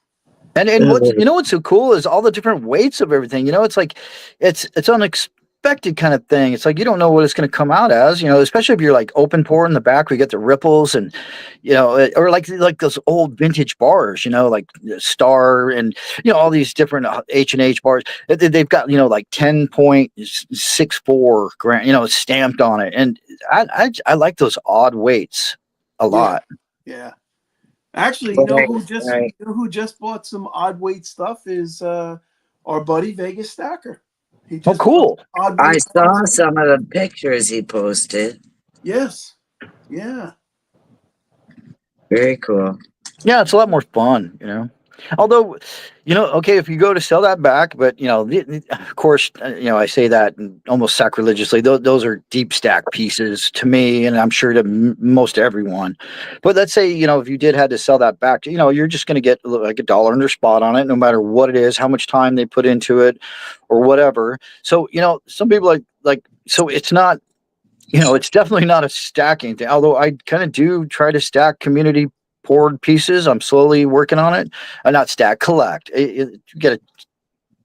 And what's so cool is all the different weights of everything. It's like it's unexpected kind of thing. It's like you don't know what it's going to come out as. Especially if you're like open pour in the back, we get the ripples and or like those old vintage bars. Like Star and all these different H&H bars. They've got like 10.64 gram stamped on it, and I like those odd weights a lot. Yeah. Actually, who just bought some odd weight stuff is our our buddy Vegas Stacker. He Oh, just cool. I saw some of the pictures he posted. Yes. Yeah. Very cool. Yeah, it's a lot more fun, you know. Although, you know, okay, if you go to sell that back, but you know, of course, you know, I say that almost sacrilegiously. Those are deep stack pieces to me, and I'm sure to most everyone. But let's say, you know, if you did had to sell that back, you know, you're just going to get like $1 under spot on it, no matter what it is, how much time they put into it, or whatever. So, you know, some people so it's not. You know, it's definitely not a stacking thing. Although I kind of do try to stack community poured pieces. I'm slowly working on it. Not stack, collect. You got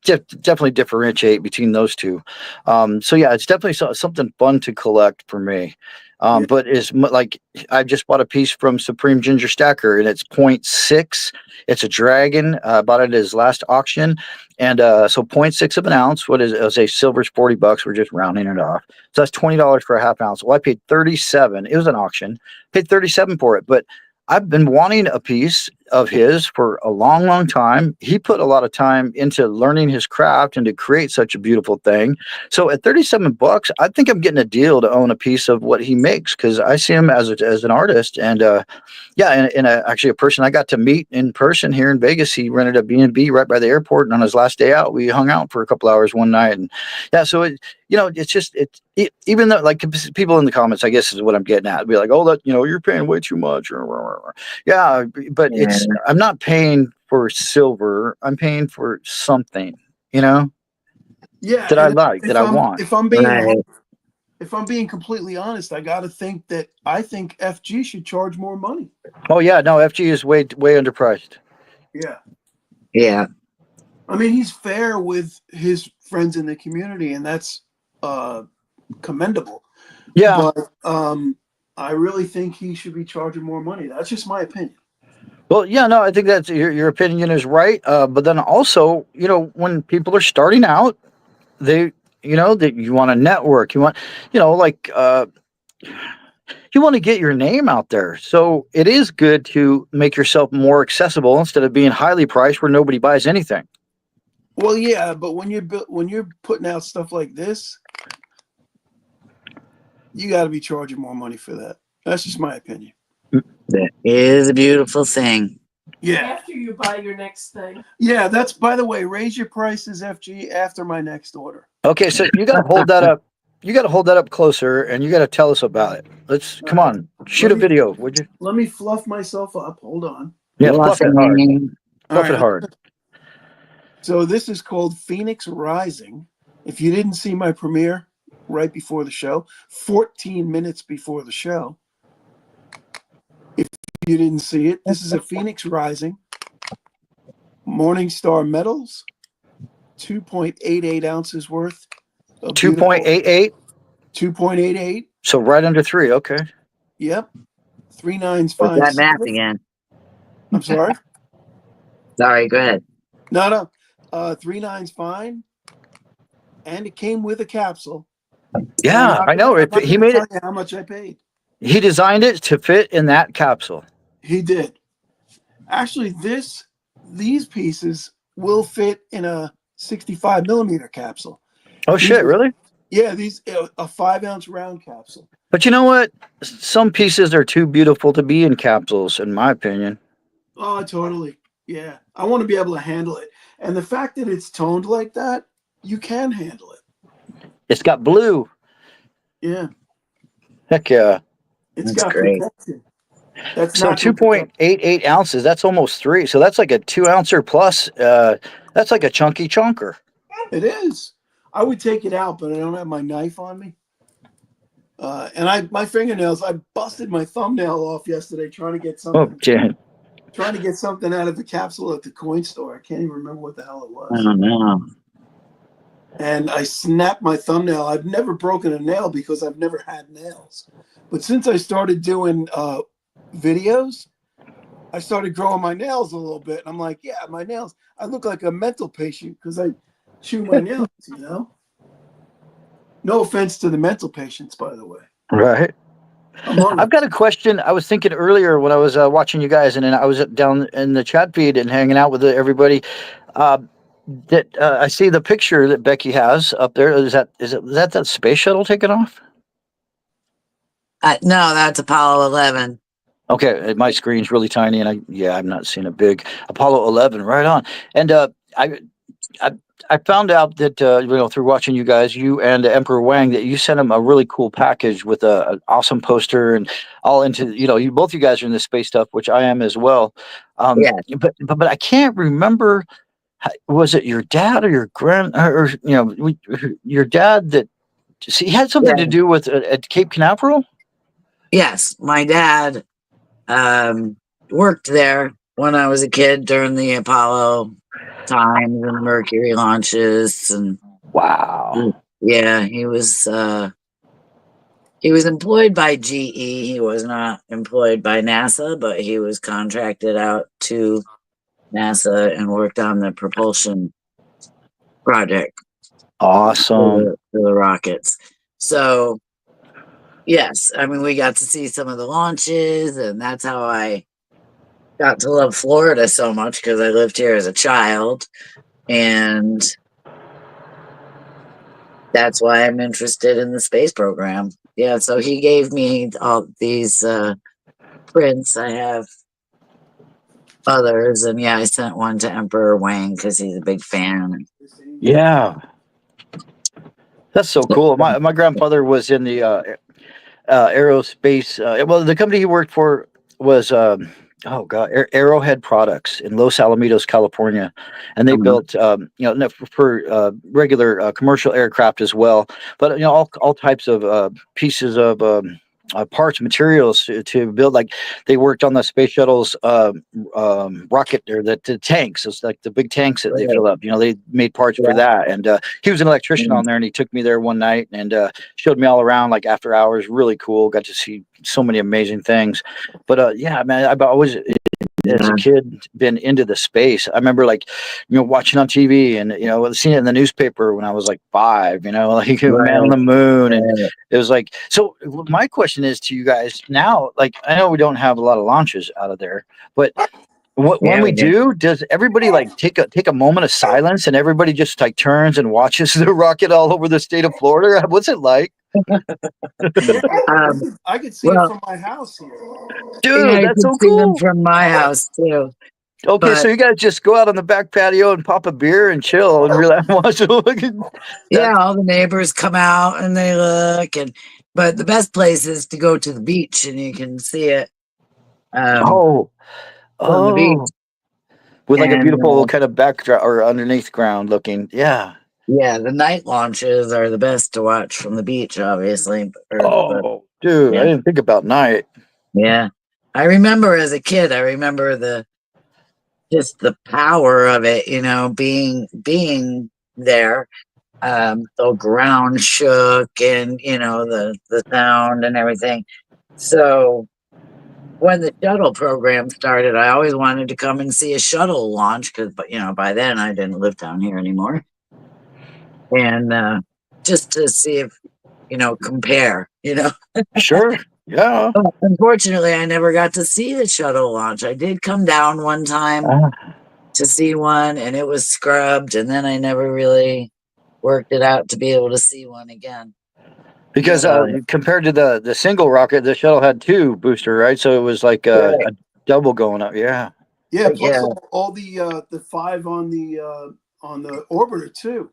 to definitely differentiate between those two. So yeah, it's definitely something fun to collect for me. Yeah. But like I just bought a piece from Supreme Ginger Stacker, and it's 0.6. It's a dragon. Bought it at his last auction, and so 0.6 of an ounce. What is it? I'll say silver's $40. We're just rounding it off. So that's $20 for a half ounce. Well, I paid 37. It was an auction. Paid 37 for it, but I've been wanting a piece of his for a long, long time. He put a lot of time into learning his craft and to create such a beautiful thing. So at $37, I think I'm getting a deal to own a piece of what he makes, because I see him as an artist. And yeah, and actually a person I got to meet in person here in Vegas. He rented a B&B right by the airport, and on his last day out, we hung out for a couple hours one night. And yeah, so you know, it's just even though, like, people in the comments, I guess is what I'm getting at, be like, oh, that, you know, you're paying way too much, or yeah, but it's, I'm not paying for silver, I'm paying for something, you know, Yeah. that I like, that I want. If I'm being completely honest, I got to think that I think FG should charge more money. Oh yeah, no, FG is way underpriced. Yeah. Yeah. I mean, he's fair with his friends in the community, and that's commendable. Yeah. But I really think he should be charging more money. That's just my opinion. Well, yeah, no, I think that's your opinion is right. But then also, you know, when people are starting out, they, you know, that you want to network, you want, you know, like, you want to get your name out there. So it is good to make yourself more accessible instead of being highly priced where nobody buys anything. Well, yeah, but when you're putting out stuff like this, you got to be charging more money for that. That's just my opinion. That is a beautiful thing. Yeah. After you buy your next thing. Yeah, that's, by the way, raise your prices, FG, after my next order. Okay, so you got to hold that up. You got to hold that up closer, and you got to tell us about it. Let's come on, shoot a video, would you? Let me fluff myself up. Hold on. Yeah, fluff it hard. Fluff it hard. So this is called Phoenix Rising. If you didn't see my premiere right before the show, 14 minutes before the show, if you didn't see it, this is a Phoenix Rising Morningstar Metals, 2.88 ounces worth. 2.88? 2.88. So right under 3, okay. Yep. 3 9s What's fine. that math again? I'm sorry? Sorry, go ahead. No. 3 9s fine. And it came with a capsule. Yeah, I know. He made it. How much I paid? He designed it to fit in that capsule. He did. Actually, these pieces will fit in a 65 millimeter capsule. Oh shit! Really? Yeah, these a 5 ounce round capsule. But you know what? Some pieces are too beautiful to be in capsules, in my opinion. Oh, totally. Yeah, I want to be able to handle it, and the fact that it's toned like that, you can handle it. It's got blue. Yeah. Heck yeah. It's That's got great. protection. That's So 2.88 ounces. That's almost 3. So that's like a 2 ouncer plus. That's like a chunky chunker. It is. I would take it out, but I don't have my knife on me. And my fingernails, I busted my thumbnail off yesterday trying to get something. Oh, yeah. Trying to get something out of the capsule at the coin store. I can't even remember what the hell it was. I don't know. And I snapped my thumbnail. I've never broken a nail because I've never had nails. But since I started doing videos, I started growing my nails a little bit. And I'm like, yeah, my nails. I look like a mental patient because I chew my nails, you know? No offense to the mental patients, by the way. Right. I've got a question. I was thinking earlier when I was watching you guys, and then I was down in the chat feed and hanging out with everybody. that I see the picture that Becky has up there. Is that space shuttle taking off? No, that's Apollo 11. Okay, my screen's really tiny, and I'm not seeing a big Apollo 11. Right on. And I I found out that through watching you guys, you and Emperor Wang, that you sent him a really cool package with an awesome poster and all into you both you guys are in the space stuff, which I am as well. Yeah. But I can't remember. Was it your dad or your or your dad that? See, he had something Yeah. to do with at Cape Canaveral. Yes, my dad worked there when I was a kid during the Apollo times and the Mercury launches, and Wow. yeah, he was employed by GE. He was not employed by NASA, but he was contracted out to NASA and worked on the propulsion project Awesome. for the rockets. So yes, I mean, we got to see some of the launches, and that's how I got to love Florida so much, because I lived here as a child, and that's why I'm interested in the space program. Yeah, so he gave me all these prints. I have others, and yeah, I sent one to Emperor Wang because he's a big fan. Yeah, that's so cool. My grandfather was in the aerospace. Well, the company he worked for was Arrowhead Products in Los Alamitos, California, and they built for regular commercial aircraft as well, but all types of pieces of parts, materials to build. Like they worked on the space shuttle's rocket, or the tanks. It's like the big tanks that they fill up. They made parts for that. And he was an electrician on there, and he took me there one night and showed me all around, like after hours. Really cool. Got to see so many amazing things. But yeah, man, I've always, as a kid, been into the space. I remember watching on TV and seeing it in the newspaper when I was like 5. Like Man on the Moon, and it was like. So my question is to you guys now. Like, I know we don't have a lot of launches out of there, but when we do, does everybody like take a moment of silence and everybody just like turns and watches the rocket all over the state of Florida? What's it like? I could see it from my house here. Dude, yeah, that's you so can see them cool. from my house too. Okay, so you guys just go out on the back patio and pop a beer and chill and relax. Yeah, all the neighbors come out and they look, but the best place is to go to the beach and you can see it from the beach. With like a And beautiful kind of backdrop or underneath ground looking. Yeah. yeah, the night launches are the best to watch from the beach, obviously. Dude, yeah. I didn't think about night. Yeah, I remember as a kid. I remember just the power of it. Being there. The ground shook, and the sound and everything. So when the shuttle program started, I always wanted to come and see a shuttle launch, because by then I didn't live down here anymore, and just to see if compare. Sure. Yeah. Unfortunately, I never got to see the shuttle launch. I did come down one time to see one, and it was scrubbed, and then I never really worked it out to be able to see one again. Because compared to the single rocket, the shuttle had 2 booster, right? So it was like a double going up. Yeah. Yeah. Plus all the 5 on the orbiter too.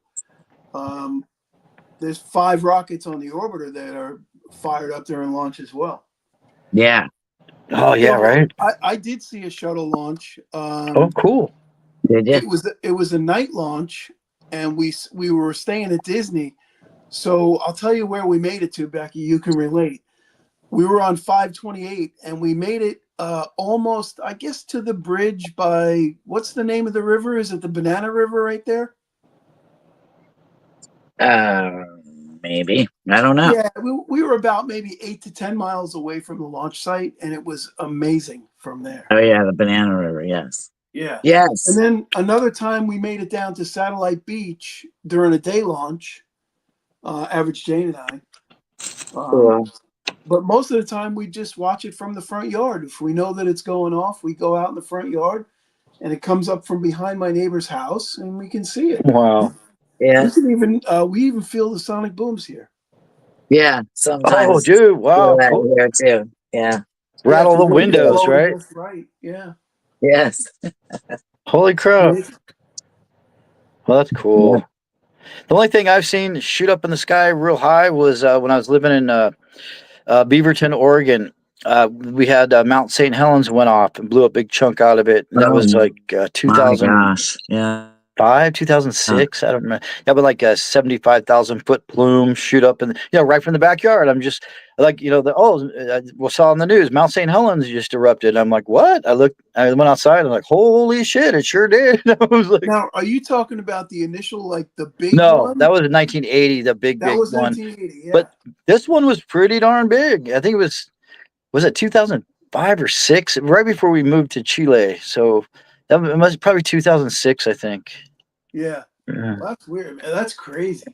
There's 5 rockets on the orbiter that are fired up there and launch as well. Yeah. Oh yeah, right. I did see a shuttle launch. Cool. Did you? It was a night launch, and we were staying at Disney. So I'll tell you where we made it to, Becky. You can relate. We were on 528, and we made it almost, I guess, to the bridge by, what's the name of the river? Is it the Banana River right there? Maybe. I don't know. Yeah, we were about maybe 8 to 10 miles away from the launch site, and it was amazing from there. Oh yeah, the Banana River. Yes. Yeah. Yes. And then another time we made it down to Satellite Beach during a day launch, Average Jane and I. But most of the time we just watch it from the front yard. If we know that it's going off, we go out in the front yard and it comes up from behind my neighbor's house, and we can see it. Wow. Yeah. We even feel the sonic booms here. Yeah. Oh, Sometimes dude. feel Wow. that Cool. here too. Yeah. Yeah, if Rattle the wind is windows, blowing right? just right. Yeah. Yes. Holy crap. Crazy. Well, that's Yeah. cool. The only thing I've seen shoot up in the sky real high was when I was living in Beaverton, Oregon. We had Mount St. Helens went off and blew a big chunk out of it. And that was Oh like my 2005, gosh. Yeah. 2006. I don't remember. Yeah, but like a 75,000 foot plume shoot up and right from the backyard. I'm just like, we saw on the news Mount St. Helens just erupted. I'm like, what? I went outside. I'm like, holy shit, it sure did. I was like, Now, are you talking about the initial, like the big no, one? that was in 1980, the big, That big was one. 1980. Yeah. But this one was pretty darn big. I think was it 2005 or six, right before we moved to Chile. So it must probably 2006, I think. Yeah. Yeah. Well, that's weird, man. That's crazy.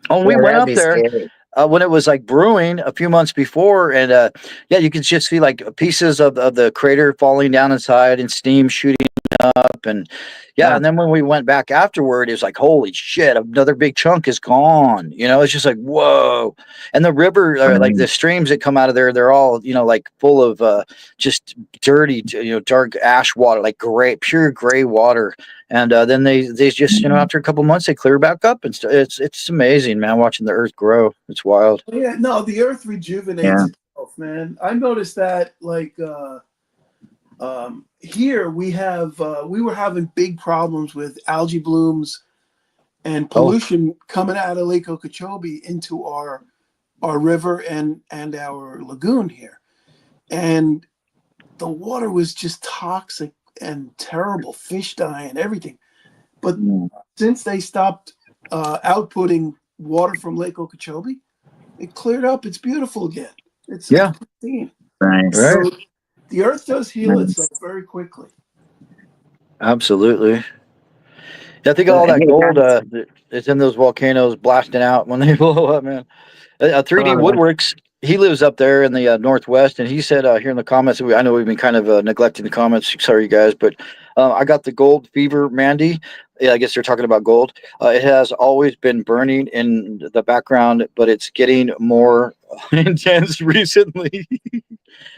Oh, we Yeah, went that'd up be there scary. when it was like brewing a few months before, and you could just see like pieces of the crater falling down inside and steam shooting up, and Yeah. and then when we went back afterward, it was like, holy shit, another big chunk is gone. It's just like, whoa. And the river, like the streams that come out of there, they're all like full of just dirty, dark ash water, like pure gray water. And then they just after a couple months they clear back up, and it's amazing, man, watching the earth grow. It's wild. Yeah. No, the earth rejuvenates Yeah. itself, man. I noticed that, like, here we were having big problems with algae blooms and pollution coming out of Lake Okeechobee into our river and our lagoon here, and the water was just toxic and terrible, fish dying, everything. But since they stopped outputting water from Lake Okeechobee, it cleared up. It's beautiful again. It's Yeah. pristine. Nice. Right. So the earth does heal Nice. itself very quickly. Absolutely. Yeah, I think all that Hey, gold guys. is in those volcanoes blasting out when they blow up, man. 3D Oh, that's Woodworks, he lives up there in the Northwest, and he said here in the comments, I know we've been kind of neglecting the comments. Sorry, you guys, but I got the gold fever, Mandy. Yeah, I guess they're talking about gold. It has always been burning in the background, but it's getting more intense recently.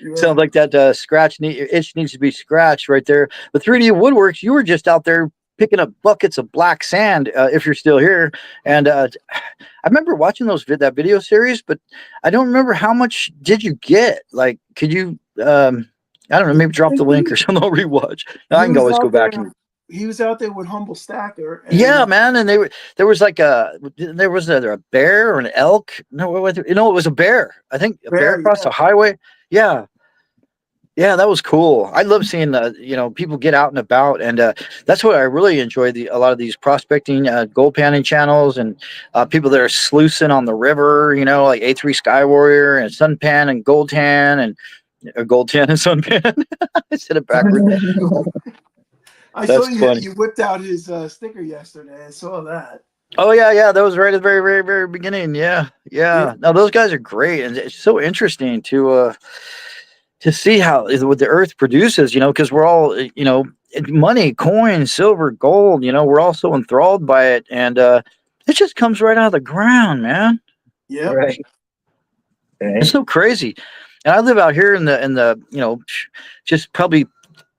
Yeah. Sounds like that itch needs to be scratched right there. But 3D Woodworks, you were just out there picking up buckets of black sand, if you're still here. And I remember watching that video series, but I don't remember how much did you get. Like, could you? I don't know. Maybe drop the link or something. I'll rewatch. I can always go back and. He was out there with Humble Stacker. And Yeah, man, and there was like there was a bear or an elk. No, it was a bear. I think a bear across the highway. Yeah. Yeah, that was cool. I love seeing people get out and about, and that's what I really enjoy. A lot of these prospecting gold panning channels and people that are sluicing on the river. Like A3 Sky Warrior and Sunpan and Gold Tan and Gold Tan and Sunpan. I said it backwards. I That's saw funny. you whipped out his sticker yesterday. I saw that. Oh yeah, that was right at the very, very, very beginning. Yeah. Now those guys are great, and it's so interesting to see how what the earth produces, because we're all, money, coins, silver, gold, we're all so enthralled by it. And it just comes right out of the ground, man. Yeah. right. It's so crazy. And I live out here in the, just probably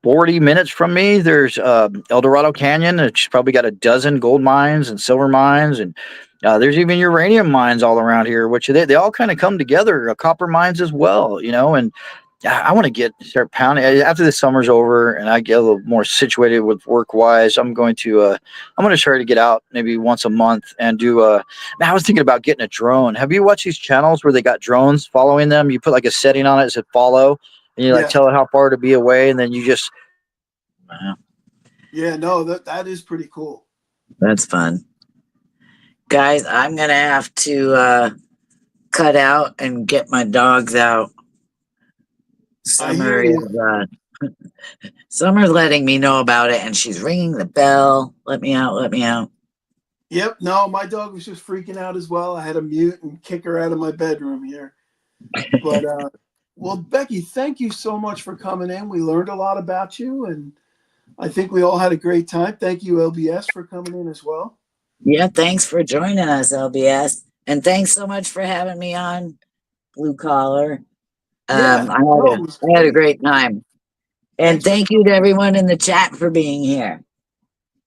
40 minutes from me, there's El Dorado Canyon. It's probably got a dozen gold mines and silver mines. And there's even uranium mines all around here, which they all kind of come together, copper mines as well, and I want to start pounding after the summer's over and I get a little more situated with work wise. I'm going to try to get out maybe once a month and do I was thinking about getting a drone. Have you watched these channels where they got drones following them? You put like a setting on it that says follow, and you like tell it how far to be away, and then you just Yeah, no, that is pretty cool. That's fun. Guys, I'm gonna have to cut out and get my dogs out. Summer's letting me know about it, and she's ringing the bell. Let me out. Yep. No, my dog was just freaking out as well. I had to mute and kick her out of my bedroom here. But well, Becky, thank you so much for coming in. We learned a lot about you, and I think we all had a great time. Thank you, LBS, for coming in as well. Yeah, thanks for joining us, LBS. And thanks so much for having me on, Blue Collar. Yeah, I no, had it was I had a great. great time. And Thanks for thank you to everyone in the chat for being here.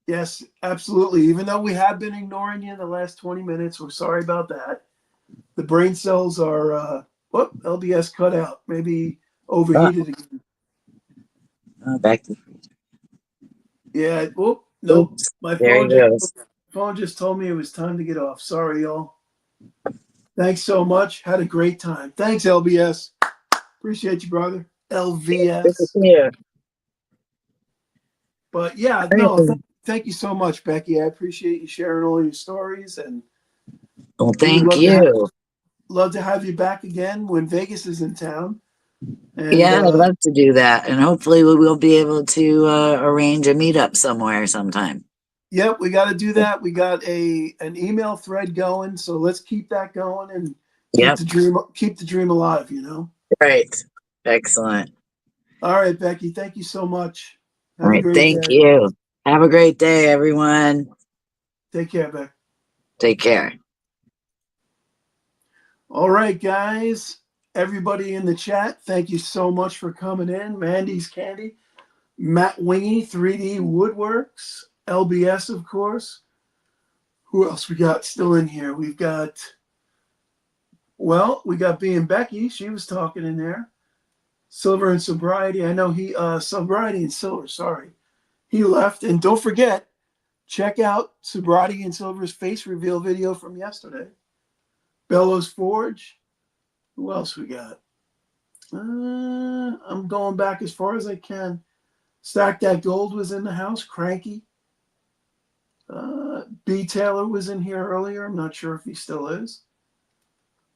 Yes, absolutely. Even though we have been ignoring you in the last 20 minutes, we're sorry about that. The brain cells are, LBS cut out, maybe Uh, overheated again. back to Yeah, nope. oops. My There he goes. phone just told me it was time to get off. Sorry, y'all. Thanks so much. Had a great time. Thanks, LBS. Appreciate you, brother. Good to LVS. see you. But yeah, All no, right. thank you so much, Becky. I appreciate you sharing all your stories, and Well, we would thank you. love to have you back again when Vegas is in town. And Yeah, I'd love to do that. And hopefully we will be able to arrange a meetup somewhere sometime. yep, we got to do that. We got an email thread going, so let's keep that going and Yep. keep the dream alive. You know. Right. Excellent. All right, Becky. Thank you so much. All Have a right. great Thank day. you. Have a great day, everyone. Take care, Becky. Take care. All right, guys. Everybody in the chat, thank you so much for coming in. Mandy's Candy, Matt Wingy, 3D Woodworks, LBS, of course. Who else we got still in here? We got B and Becky. She was talking in there. Silver and Sobriety. I know Sobriety and Silver, sorry. He left. And don't forget, check out Sobriety and Silver's face reveal video from yesterday. Bellows Forge. Who else we got? I'm going back as far as I can. Stack That Gold was in the house. Cranky. B. Taylor was in here earlier. I'm not sure if he still is.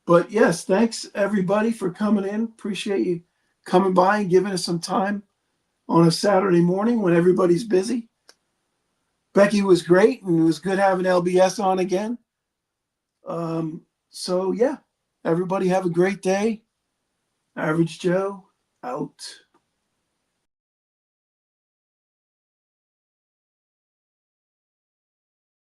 But yes, thanks everybody for coming in. Appreciate you coming by and giving us some time on a Saturday morning when everybody's busy. Becky was great, and it was good having LBS on again. So yeah, everybody have a great day. Average Joe out.